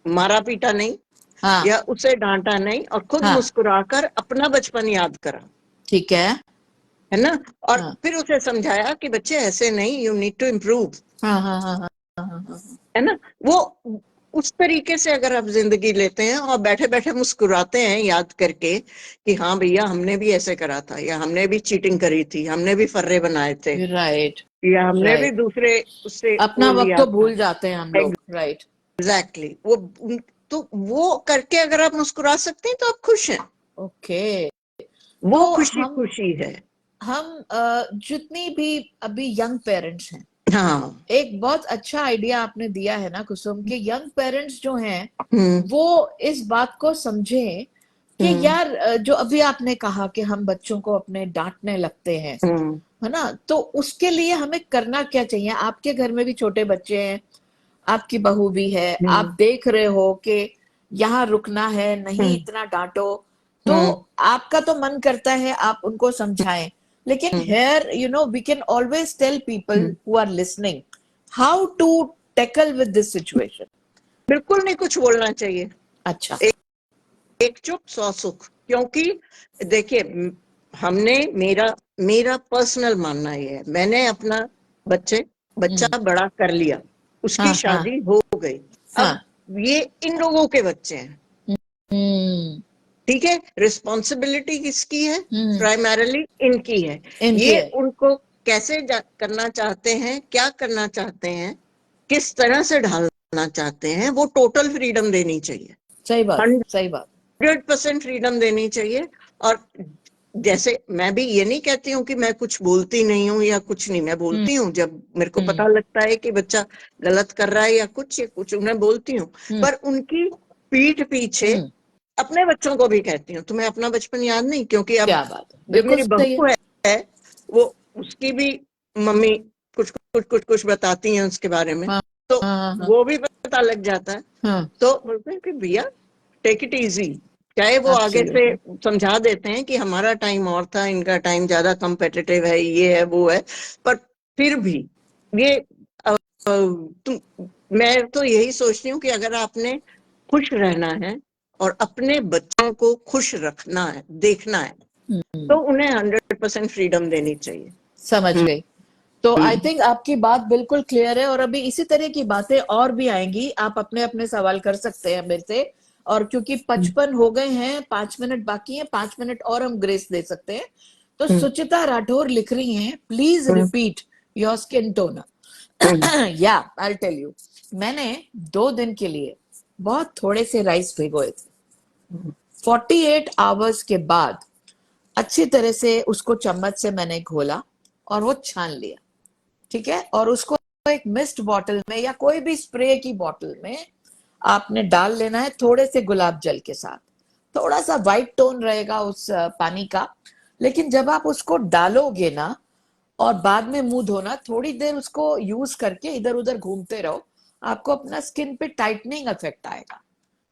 मारा पीटा नहीं हाँ, या उसे डांटा नहीं और खुद हाँ, मुस्कुराकर अपना बचपन याद करा, ठीक है, है ना, और हाँ, फिर उसे समझाया कि बच्चे ऐसे नहीं, यू नीड टू इम्प्रूव, हाँ, हाँ, हाँ, हाँ, हाँ, हाँ, है ना। वो उस तरीके से अगर आप जिंदगी लेते हैं और बैठे बैठे मुस्कुराते हैं याद करके कि हाँ भैया हमने भी ऐसे करा था, या हमने भी चीटिंग करी थी, हमने भी फर्रे बनाए थे, राइट, या हमने भी राइट, दूसरे उससे अपना वो वक्त लिया तो था। भूल जाते हैं हम लोग, राइट। एग्जैक्टली, वो तो वो करके अगर आप मुस्कुरा सकते हैं तो आप खुश हैं, ओके, वो तो खुशी खुशी है। हम जितनी भी अभी यंग पेरेंट्स हैं, हाँ। एक बहुत अच्छा आइडिया आपने दिया है ना कुसुम, कि यंग पेरेंट्स जो हैं हम्म वो इस बात को समझें कि हम्म यार जो अभी आपने कहा कि हम बच्चों को अपने डांटने लगते हैं, हम्म है ना, तो उसके लिए हमें करना क्या चाहिए? आपके घर में भी छोटे बच्चे हैं, आपकी बहू भी है, हम्म आप देख रहे हो कि यहाँ रुकना है, नहीं हम्म इतना डांटो, तो हम्म आपका तो मन करता है आप उनको समझाएं, लेकिन हम्म here you know we can always tell people hmm. who are listening how to tackle with this situation. बिल्कुल नहीं कुछ बोलना चाहिए। अच्छा, एक चुप सौ सुख, क्योंकि देखिए हमने, मेरा मेरा पर्सनल मानना ये है, मैंने अपना बच्चा बड़ा कर लिया, उसकी हाँ, हाँ, शादी हो गई, हाँ, अब ये इन लोगों के बच्चे हैं, हम्म, ठीक है, रिस्पॉन्सिबिलिटी किसकी है? हम्म, प्राइमरली इनकी है। इनकी ये है, उनको कैसे करना चाहते हैं, क्या करना चाहते हैं, किस तरह से ढालना चाहते हैं, वो टोटल फ्रीडम देनी चाहिए, सही बात, सही बात, 100% फ्रीडम देनी चाहिए। और जैसे मैं भी ये नहीं कहती हूँ कि मैं कुछ बोलती नहीं हूँ या कुछ नहीं, मैं बोलती हूँ जब मेरे को पता लगता है कि बच्चा गलत कर रहा है या कुछ उन्हें बोलती हूँ। पर उनकी पीठ पीछे अपने बच्चों को भी कहती हूँ तुम्हें अपना बचपन याद नहीं, क्योंकि अब क्या बात है, जो बिल्कुल मेरी सही है, बहू है वो, उसकी भी मम्मी कुछ बताती हैं उसके बारे में, हाँ, तो हाँ, हाँ, वो भी पता लग जाता है। हाँ, तो बोलते हैं कि भैया टेक इट इजी, चाहे वो आगे से Absolutely. समझा देते हैं कि हमारा टाइम और था, इनका टाइम ज्यादा कंपेटिटिव है, ये है वो है, पर फिर भी ये मैं तो यही सोचती हूँ कि अगर आपने खुश रहना है और अपने बच्चों को खुश रखना है, देखना है, तो उन्हें 100% फ्रीडम देनी चाहिए। समझ हम्म, गई। तो आई हम्म, थिंक आपकी बात बिल्कुल क्लियर है, और अभी इसी तरह की बातें और भी आएंगी, आप अपने अपने सवाल कर सकते हैं मेरे से। और क्योंकि 55 हो गए हैं, 5 मिनट बाकी हैं, 5 मिनट और हम ग्रेस दे सकते हैं। तो हम्म, सुचिता राठौर लिख रही हैं, please hmm, repeat your skin hmm, toner. या आई टेल यू, मैंने 2 दिन के लिए बहुत थोड़े से राइस भिगोए थे। 48 आवर्स के बाद अच्छी तरह से उसको चम्मच से मैंने घोला और वो छान लिया, ठीक है। और उसको एक मिस्ट बॉटल में या कोई भी स्प्रे की बॉटल में आपने डाल लेना है, थोड़े से गुलाब जल के साथ। थोड़ा सा वाइट टोन रहेगा उस पानी का, लेकिन जब आप उसको डालोगे ना और बाद में मुंह धोना, थोड़ी देर उसको यूज करके इधर उधर घूमते रहो, आपको अपना स्किन पे टाइटनिंग इफेक्ट आएगा।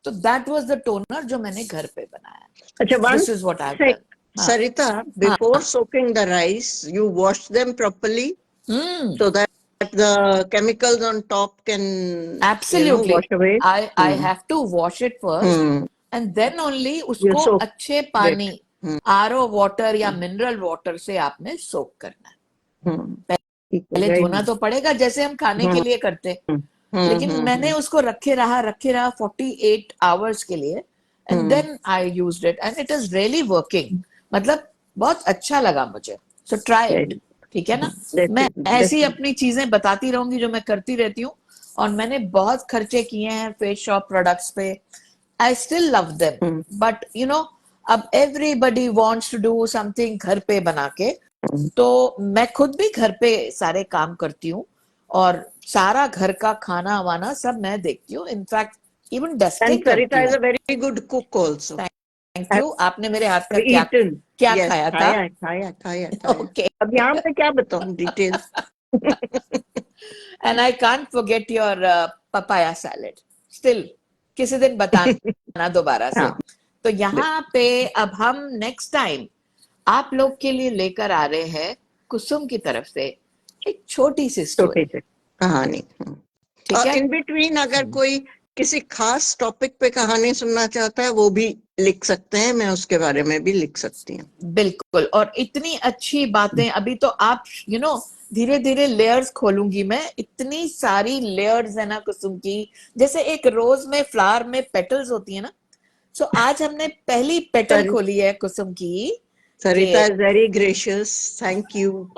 तो दैट वाज द टोनर जो मैंने घर पे बनाया। अच्छा, one this is what I have से डन। हाँ Sarita, हाँ before soaking the rice, you wash them properly hmm, so that the chemicals on top can, absolutely. wash away. I Hmm. Have to wash it first Hmm. And then only You उसको soak अच्छे it. पानी, Hmm. RO water या mineral water से आपने सोक करना है। Hmm. पहले Very धोना good. तो पड़ेगा जैसे हम खाने के Hmm. लिए करते, Hmm. Hmm. लेकिन मैंने Hmm. उसको रखे रहा 48 आवर्स के लिए, and Hmm. Then I used it and it is really working. मतलब बहुत अच्छा लगा मुझे। So try it, Very. ठीक है ना। मैं That's ऐसी अपनी चीजें बताती रहूंगी जो मैं करती रहती हूँ, और मैंने बहुत खर्चे किए हैं फेस शॉप प्रोडक्ट्स पे। I still love them, Hmm. But you know, अब everybody wants to do something घर पे बना के। Hmm. तो मैं खुद भी घर पे सारे काम करती हूँ, और सारा घर का खाना वाना सब मैं देखती हूँ, इनफैक्ट इवन And डस्टिंग करती Sarita is हूँ। a very good cook also. Thank you. आपने मेरे हाथ का I've क्या eaten. क्या Yes, खाया था? खाया. ओके। अब यहाँ पे क्या बताऊं details? And I can't forget your papaya salad still. किसी दिन बताना दोबारा से। हाँ, तो यहाँ पे अब हम नेक्स्ट टाइम आप लोग के लिए लेकर आ रहे हैं कुसुम की तरफ से एक छोटी सी छोटी स्टोरी, सी कहानी। ठीक और है। इन बिटवीन अगर कोई किसी खास टॉपिक पे कहानी सुनना चाहता है वो भी लिख सकते हैं, मैं उसके बारे में भी लिख सकती हूँ। बिल्कुल। और इतनी अच्छी बातें अभी तो आप यू नो, धीरे धीरे लेयर्स खोलूंगी मैं। इतनी सारी लेयर्स है ना कुसुम की, जैसे एक रोज में फ्लावर में पेटल्स होती है ना। सो आज हमने पहली पेटल सर खोली है कुसुम की सरिता कि is very gracious, thank you.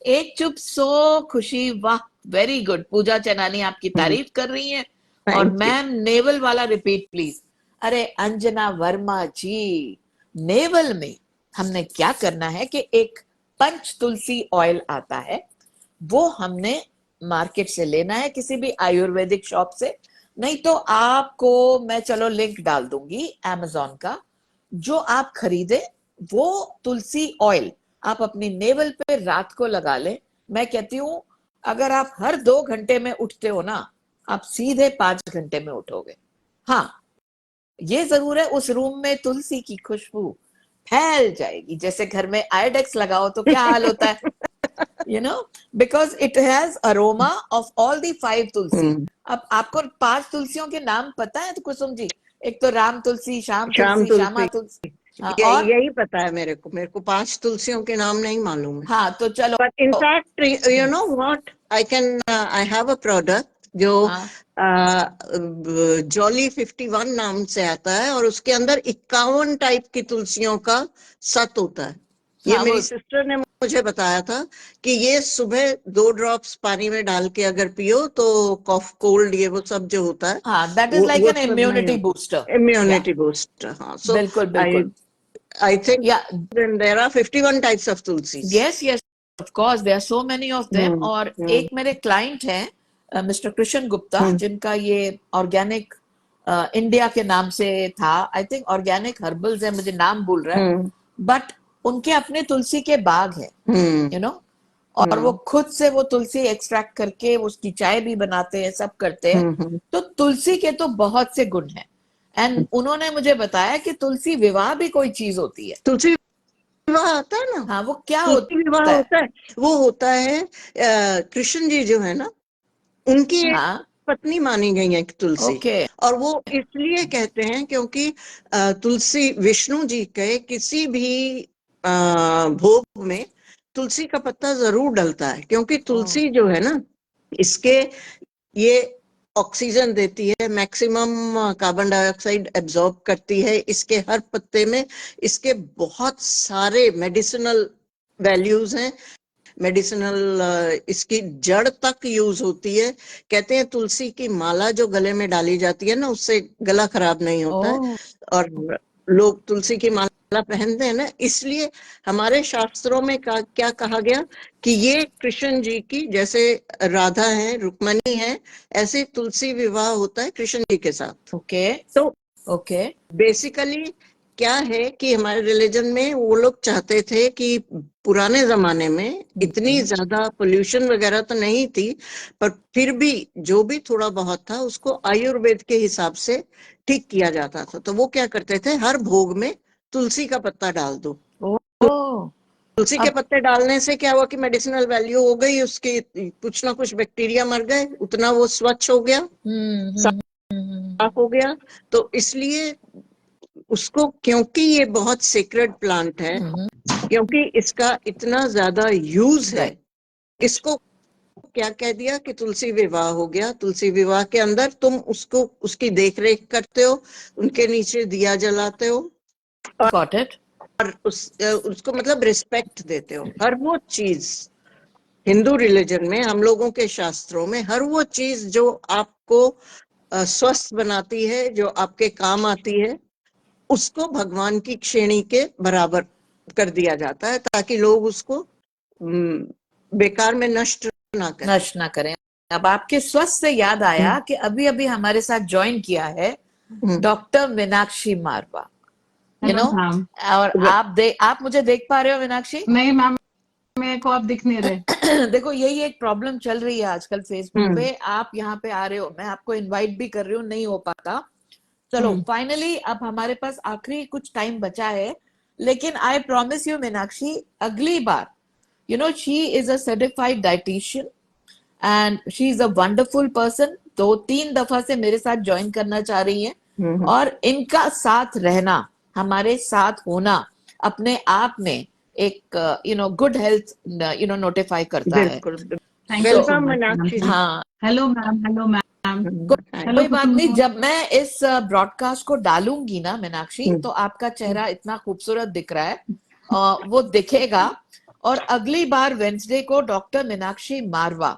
एक चुप सो खुशी, वाह, वेरी गुड। पूजा चनानी आपकी तारीफ कर रही हैं। और थैंक यू। मैम नेवल वाला रिपीट प्लीज। अरे अंजना वर्मा जी, नेवल में हमने क्या करना है कि एक पंच तुलसी ऑयल आता है, वो हमने मार्केट से लेना है, किसी भी आयुर्वेदिक शॉप से। नहीं तो आपको मैं चलो लिंक डाल दूंगी amazon का। जो आप खरीदे वो तुलसी ऑयल आप अपनी नेवल पे रात को लगा ले। मैं कहती हूं, अगर आप हर 2 घंटे में उठते हो ना, आप सीधे 5 घंटे में उठोगे। हाँ, ये जरूर है उस रूम में तुलसी की खुशबू फैल जाएगी। जैसे घर में आयोडेक्स लगाओ तो क्या हाल होता है, you know, because it has aroma of all the 5 तुलसी। अब आपको 5 तुलसियों के नाम पता है तो कुसुम जी? एक तो राम तुलसी, श्याम शाम तुलसी, श्यामा तुलसी, तुलसी। हाँ, यही और यही पता है मेरे को 5 तुलसियों के नाम नहीं मालूम है। हाँ तो चलो। But in fact, you know what? I have a product जो हाँ जॉली 51 नाम से आता है, और उसके अंदर 51 टाइप की तुलसियों का सत होता है। ये हाँ वो मेरी सिस्टर ने मुझे बताया था कि ये सुबह 2 ड्रॉप्स पानी में डाल के अगर पियो तो कॉफ कोल्ड ये वो सब जो होता है हाँ, दैट इज लाइक वो एन सब नहीं इम्यूनिटी होता। बूस्टर। या इम्यूनिटी बूस्ट, हाँ। सो बिल्कुल आई बिल्कुल। आई थिंक या then there are 51 types of tulsis. Yes yes, of course there are so many of them. Hmm, और हम्म, एक मेरे क्लाइंट हैं मिस्टर कृष्ण गुप्ता, हम्म, जिनका ये ऑर्गेनिक इंडिया के नाम से था, आई थिंक ऑर्गेनिक हर्बल्स है, मुझे नाम भूल रहा है। हम्म, बट उनके अपने तुलसी के बाग है, हम्म, यू नो। और वो खुद से वो तुलसी एक्सट्रैक्ट करके उसकी चाय भी बनाते हैं, सब करते हैं। हम्म, तो तुलसी के तो बहुत से गुण हैं। एंड उन्होंने मुझे बताया कि तुलसी विवाह भी कोई चीज होती है। तुलसी विवाह आता है ना, हाँ, वो क्या तुलसी विवाह होता है? होता है, वो होता है कृष्ण जी जो है ना, उनकी एक हाँ, पत्नी मानी गई है तुलसी। ओके, और वो इसलिए कहते हैं क्योंकि तुलसी विष्णु जी के किसी भी भोग में तुलसी का पत्ता जरूर डलता है, क्योंकि तुलसी जो है ना, इसके ये ऑक्सीजन देती है, मैक्सिमम कार्बन डाइऑक्साइड एब्जॉर्ब करती है, इसके हर पत्ते में इसके बहुत सारे मेडिसिनल वैल्यूज हैं, मेडिसिनल, इसकी जड़ तक यूज होती है। कहते हैं तुलसी की माला जो गले में डाली जाती है ना, उससे गला खराब नहीं होता है। ओह, और लोग तुलसी की माला पहनते हैं ना, इसलिए हमारे शास्त्रों में क्या कहा गया कि ये कृष्ण जी की, जैसे राधा है, रुक्मणी है, ऐसे तुलसी विवाह होता है कृष्ण जी के साथ। ओके, तो ओके, बेसिकली क्या है कि हमारे रिलीजन में वो लोग चाहते थे कि पुराने जमाने में इतनी ज्यादा पोल्यूशन वगैरह तो नहीं थी, पर फिर भी जो भी थोड़ा बहुत था उसको आयुर्वेद के हिसाब से ठीक किया जाता था। तो वो क्या करते थे, हर भोग में तुलसी का पत्ता डाल दो। ओह, तुलसी के अब पत्ते डालने से क्या हुआ कि मेडिसिनल वैल्यू हो गई उसकी, कुछ ना कुछ बैक्टीरिया मर गए, उतना वो स्वच्छ हो गया, हम्म, हम्म, साफ हो गया। तो इसलिए उसको, क्योंकि ये बहुत सीक्रेट प्लांट है, क्योंकि इसका इतना ज्यादा यूज है, राइट, इसको क्या कह दिया कि तुलसी विवाह हो गया। तुलसी विवाह के अंदर तुम उसको, उसकी देख रेख करते हो, उनके नीचे दिया जलाते हो, गॉट इट, और उसको मतलब रिस्पेक्ट देते हो। हर वो चीज हिंदू रिलीजन में, हम लोगों के शास्त्रों में, हर वो चीज जो आपको स्वस्थ बनाती है, जो आपके काम आती है, उसको भगवान की श्रेणी के बराबर कर दिया जाता है, ताकि लोग उसको बेकार में नष्ट ना करें। नष्ट ना करें। अब आपके स्वस्थ से याद आया कि अभी अभी हमारे साथ ज्वाइन किया है doctor Meenakshi Marwah, you hello know. Ma'am. और आप मुझे देख पा रहे हो मीनाक्षी? नहीं मैम, मेरे को आप दिख नहीं रहे। देखो, यही एक प्रॉब्लम चल रही है आजकल फेसबुक हम्म। पे। आप यहाँ पे आ रहे हो, मैं आपको इनवाइट भी कर रही हूँ, नहीं हो पाता। चलो, फाइनली अब हमारे पास आखिरी कुछ टाइम बचा है, लेकिन आई प्रॉमिस यू मीनाक्षी, अगली बार, you know, she is a certified dietitian and she is a wonderful person. 2-3 दफा से मेरे साथ ज्वाइन करना चाह रही हैं, और इनका साथ रहना, हमारे साथ होना, अपने आप में एक गुड हेल्थ नोटिफाई करता है। बिल्कुल। Thank you so welcome much Meenakshi ji. हाँ, hello ma'am, hello ma'am, hello कोई बात नहीं। जब मैं इस ब्रॉडकास्ट को डालूंगी ना मीनाक्षी, तो आपका चेहरा इतना खूबसूरत दिख रहा है, वो दिखेगा। और अगली बार वेंसडे को डॉक्टर मीनाक्षी मारवा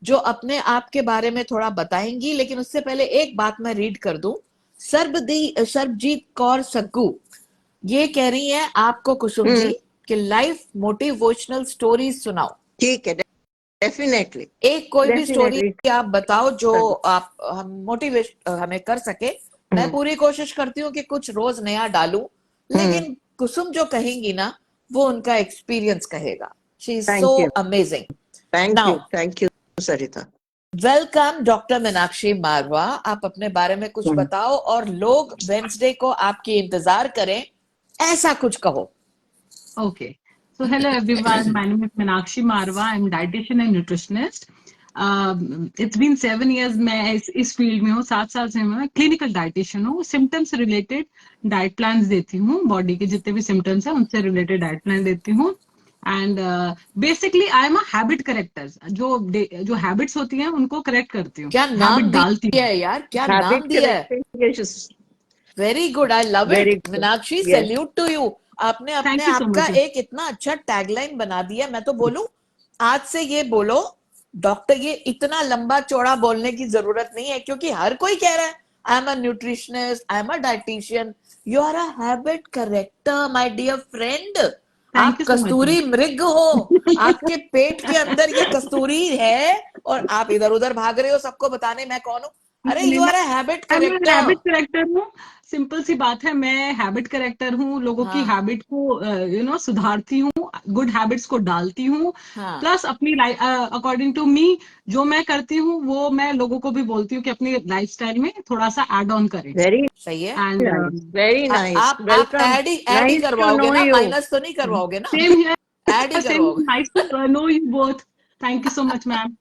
जो अपने आप के बारे में थोड़ा बताएंगी, लेकिन उससे पहले एक बात मैं रीड कर दूं। सरबजीत कौर सग्गू ये कह रही है आपको, कुसुम जी, कि लाइफ मोटिवेशनल स्टोरीज सुनाओ। ठीक है, डेफिनेटली, एक कोई भी स्टोरी डेफिनेटली। आप बताओ जो आप हम मोटिवेट हमें कर सके। मैं पूरी कोशिश करती हूँ कि कुछ रोज नया डालूं, लेकिन कुसुम जो कहेंगी ना, वो उनका एक्सपीरियंस कहेगा। She is so thank you, amazing. Thank now you Sarita. Welcome doctor Meenakshi Marwa, आप अपने बारे में कुछ बताओ, और लोग वेंसडे को आपकी इंतजार करें, ऐसा कुछ कहो। Okay. So hello everyone. My name is Meenakshi Marwa. I'm dietitian and nutritionist. It's been 7 years मैं इस फील्ड में हूँ। 7 साल से मैं क्लिनिकल डाइटिशियन हूँ। सिम्टम्स से रिलेटेड डाइट प्लान्स देती हूँ। बॉडी के जितने भी सिम्टम्स हैं उनसे रिलेटेड डाइट प्लान देती हूँ। And basically I am a habit character. जो हैबिट्स होती हैं उनको करेक्ट करती हूँ, क्या हैबिट नाम डालती दिया हूँ। है यार, क्या हैबिट नाम दिया है! Correcting, very good, I love very it good, Meenakshi, yes. Salute to you. आपने अपने थैंक यू सो आप का मच। एक इतना अच्छा टैगलाइन बना दिया। मैं तो बोलूं, आज से ये बोलो डॉक्टर, ये इतना लंबा चौड़ा बोलने की जरूरत नहीं है, क्योंकि हर कोई कह रहा है I am a nutritionist, I am a dietitian. You are a habit corrector my dear friend. Thank आप यू सो मच। कस्तूरी मृग हो, आपके पेट के अंदर ये कस्तूरी है, और आप इधर उधर भाग रहे हो सबको बताने मैं कौन हूं। अरे, यू आर अ हैबिट मैं करेक्टर। रैबिट करेक्टर हूँ। सिंपल सी बात है, मैं हैबिट करेक्टर हूँ, लोगों की हाँ हैबिट को सुधारती हूँ, गुड हैबिट्स को डालती हूँ, हाँ प्लस अपनी अकॉर्डिंग टू मी जो मैं करती हूँ वो मैं लोगों को भी बोलती हूँ कि अपनी लाइफस्टाइल में थोड़ा सा एड ऑन करें। वेरी सही है। एंड नाइस, वेरी नाइस, आप वेलकम, ऐड ही नाइस टू करवाओगे नो ना, यू। माइनस तो नहीं करवाओगे ना? सेम हियर, ऐड ही सेम, करवाओगे। Nice to know you both. Thank you so much ma'am.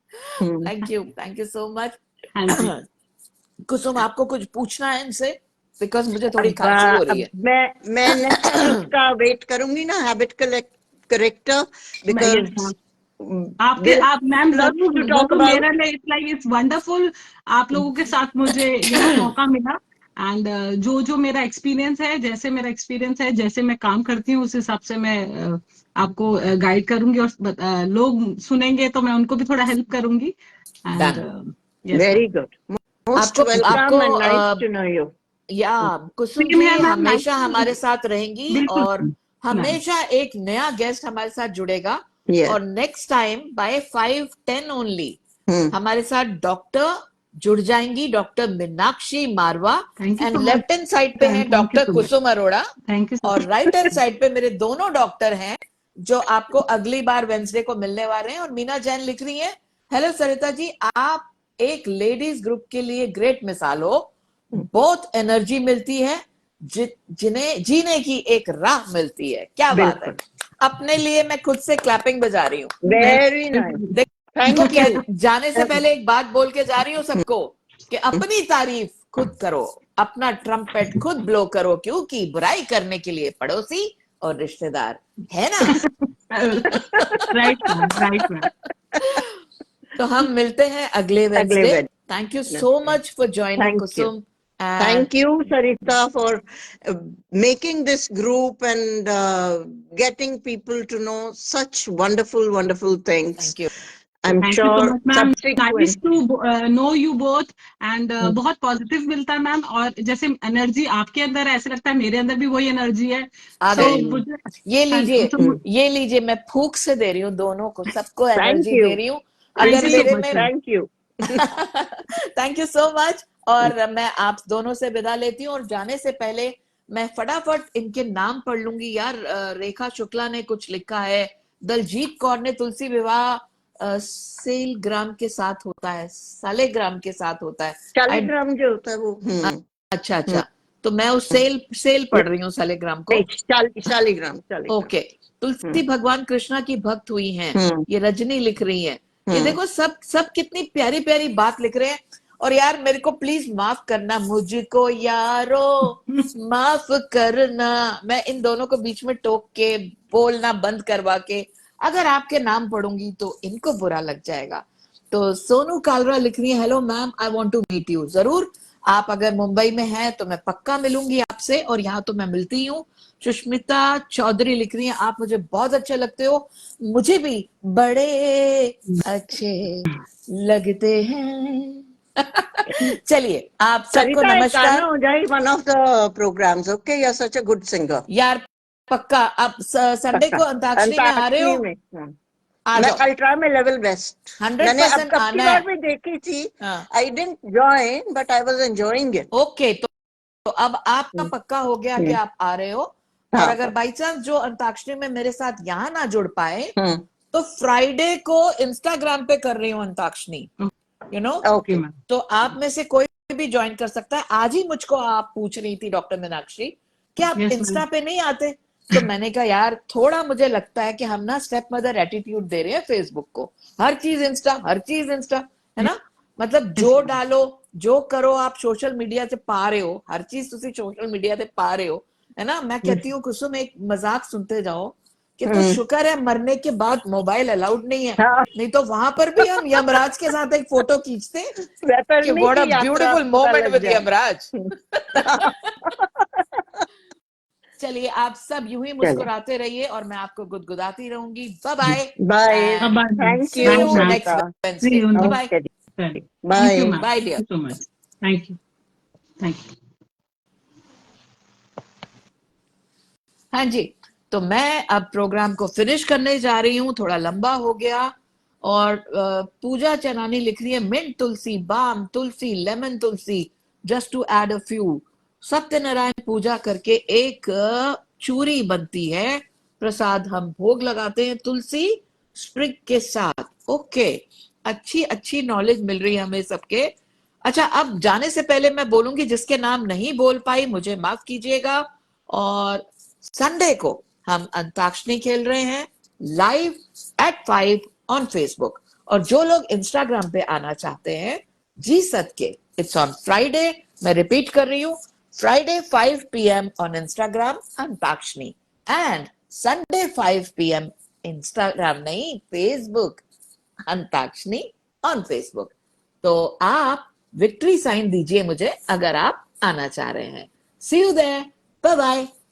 Thank you so much. हाँ जी। कुसुम, आपको कुछ पूछना है इनसे? बिकॉज मुझे थोड़ी अब खांसी हो रही अब है। मैं नेक्स्ट उसका वेट करूंगी ना, habit character, yes because ma'am, आपके आप मैम लव जरूर, टू वो टॉक तो अबाउट। मेरे लिए इट्स लाइक इट्स वंडरफुल, आप लोगों के साथ मुझे मौका मिला। एंड जो जो मेरा एक्सपीरियंस है, जैसे मेरा एक्सपीरियंस है, जैसे मैं काम करती हूँ उस हिसाब से मैं आपको गाइड करूंगी, और लोग सुनेंगे तो मैं उनको भी थोड़ा हेल्प करूंगी। And done. Yes very ma'am, good, most आपको आपको welcome and nice to know you. या कुसुम सेम जी है मैम, नाइस, हमेशा हमारे साथ रहेंगी, बिल्कुल और मैम, हमेशा एक नया गेस्ट हमारे साथ जुड़ेगा। यस। और next time bye 5:10 only hmm. हमारे साथ डॉक्टर जुड़ जाएंगी, doctor Meenakshi Marwah. Thank you and so much left hand side पे है thank you doctor so much, Kusum Arora, thank you so और राइट हैंड साइड पे मेरे दोनों डॉक्टर हैं जो आपको अगली बार वेंसडे को मिलने वाले हैं। और मीना जैन लिख रही है, हेलो सरिता जी, आप एक लेडीज ग्रुप के लिए ग्रेट मिसाल हो, बहुत एनर्जी मिलती है, जिन्हें जीने की एक राह मिलती है। क्या बात है, बिल्कुल, अपने लिए मैं खुद से क्लैपिंग बजा रही हूँ। वेरी नाइस, देखो, थैंक यू। जाने से पहले एक बात बोल के जा रही हूँ सबको, कि अपनी तारीफ खुद करो, अपना ट्रम्पेट खुद ब्लो करो, क्योंकि बुराई करने के लिए पड़ोसी और रिश्तेदार है ना। Right ma'am, right ma'am. तो हम मिलते हैं अगले अगले Wednesday. Wed, thank you so much for joining thank you, Kusum. And thank you Sarita for making this group and getting people to know such wonderful things. Thank you. I'm thank you so sure much ma'am, nice subsequent। To know you both. And बहुत positive मिलता है ma'am, और जैसे energy आपके अंदर है, ऐसे लगता है मेरे अंदर भी वही एनर्जी है। आ सो गई, मुझे, ये हाँ जी, लीजिए, तो ये लीजिए, मैं फूक से दे रही हूँ दोनों को, सबको Thank एनर्जी दे you, रही हूँ। थैंक अगर यू सो मेरे मच में ma'am. thank you। Thank you so much. और मैं आप दोनों से विदा लेती हूँ, और जाने से पहले मैं फटाफट इनके नाम पढ़ लूंगी यार। रेखा शुक्ला ने कुछ लिखा है, दलजीत कौर ने तुलसी विवाह सेलग्राम के साथ होता है, सालेग्राम के साथ होता है। शालिग्राम जो होता है वो, अच्छा अच्छा, तो मैं उस सेल पढ़ रही हूँ सालेग्राम को। शालिग्राम, ओके। तुलसी भगवान कृष्णा की भक्त हुई हैं, हम्म, ये रजनी लिख रही हैं। ये हम्म। देखो, सब सब कितनी प्यारी प्यारी बात लिख रहे हैं। और यार मेरे को प्लीज माफ करना, मुझको यारो माफ करना, मैं इन दोनों को बीच में टोक के बोलना बंद करवा के अगर आपके नाम पढ़ूंगी तो इनको बुरा लग जाएगा। तो सोनू कालरा लिख रही है, hello ma'am, I want to meet you. जरूर, आप अगर मुंबई में हैं तो मैं पक्का मिलूंगी आपसे, और यहाँ तो मैं मिलती ही हूँ। सुष्मिता चौधरी लिख रही है, आप मुझे बहुत अच्छे लगते हो, मुझे भी बड़े अच्छे लगते हैं। चलिए, आप सबको Sarita, एक गाना नमस्कार। हो जाए, one of the programs, okay? You're such a good singer. यार पक्का, आप संडे पक्का को अंताक्षरी में आ रहे हो? अंताक्षरी में, आ मैं जाओ, I'll try my level best. मैंने अब 100% कब की आना बार है। भी देखी थी, हाँ, I didn't join, but I was enjoying it. Okay. तो अब आपका पक्का हो गया कि हम्म, आप आ रहे हो। और हाँ, अगर बाई चांस जो अंताक्षरी में मेरे साथ यहाँ ना जुड़ पाए, हम्म, तो फ्राइडे को इंस्टाग्राम पे कर रही हूँ अंताक्षरी, यू नो। okay, तो आप में से कोई भी ज्वाइन कर सकता है। आज ही मुझको आप पूछ रही थी डॉक्टर मीनाक्षी कि आप यस इंस्टा मैम, पे नहीं आते, तो मैंने कहा यार थोड़ा मुझे लगता है कि हम ना स्टेप मदर एटीट्यूड दे रहे हैं फेसबुक को, हर चीज इंस्टा, हर चीज इंस्टा, है ना। मतलब जो डालो, जो करो, आप सोशल मीडिया से पा रहे हो, हर चीज तुसी सोशल मीडिया से पा रहे हो, है ना। मैं कहती हूँ कुसुम, एक मजाक सुनते जाओ कि तो शुक्र है मरने के बाद मोबाइल अलाउड नहीं है, हाँ, नहीं तो वहां पर भी हम यमराज के साथ एक फोटो खींचते कि वैतरणी व्हाट अ की यात्रा ब्यूटीफुल पता मोमेंट लग विद जाए। यमराज। चलिए, आप सब यूं ही चलो, मुस्कुराते रहिए, और मैं आपको गुदगुदाती रहूंगी। Bye bye, bye, and bye ma'am, thank see you bye you ma'am, next Sarita, see Wednesday. You bye bye. Okay, thank you bye. Ma'am, bye thank dear. You so much, thank you, thank you. हाँ जी, तो मैं अब programme को finish करने जा रही हूँ, थोड़ा लंबा हो गया। और पूजा चनानी लिख रही है, मिंट तुलसी, बाम तुलसी, लेमन तुलसी, just to add a few, Satyanarayan पूजा करके एक चूरी बनती है, प्रसाद हम भोग लगाते हैं तुलसी स्प्रिग के साथ। ओके, अच्छी अच्छी नॉलेज मिल रही है हमें सबके। अच्छा, अब जाने से पहले मैं बोलूंगी, जिसके नाम नहीं बोल पाई मुझे माफ कीजिएगा। और संडे को हम अंताक्षरी खेल रहे हैं लाइव एट 5 ऑन फेसबुक। और जो लोग इंस्टाग्राम पे आना चाहते हैं, जी सदके, इट्स ऑन फ्राइडे, मैं रिपीट कर रही हूँ, Friday 5 p.m. on Instagram antakshari, and Sunday 5 p.m. Instagram नहीं, Facebook अंताक्षरी on Facebook। तो आप विक्ट्री साइन दीजिए मुझे अगर आप आना चाह रहे हैं। See you there, bye bye।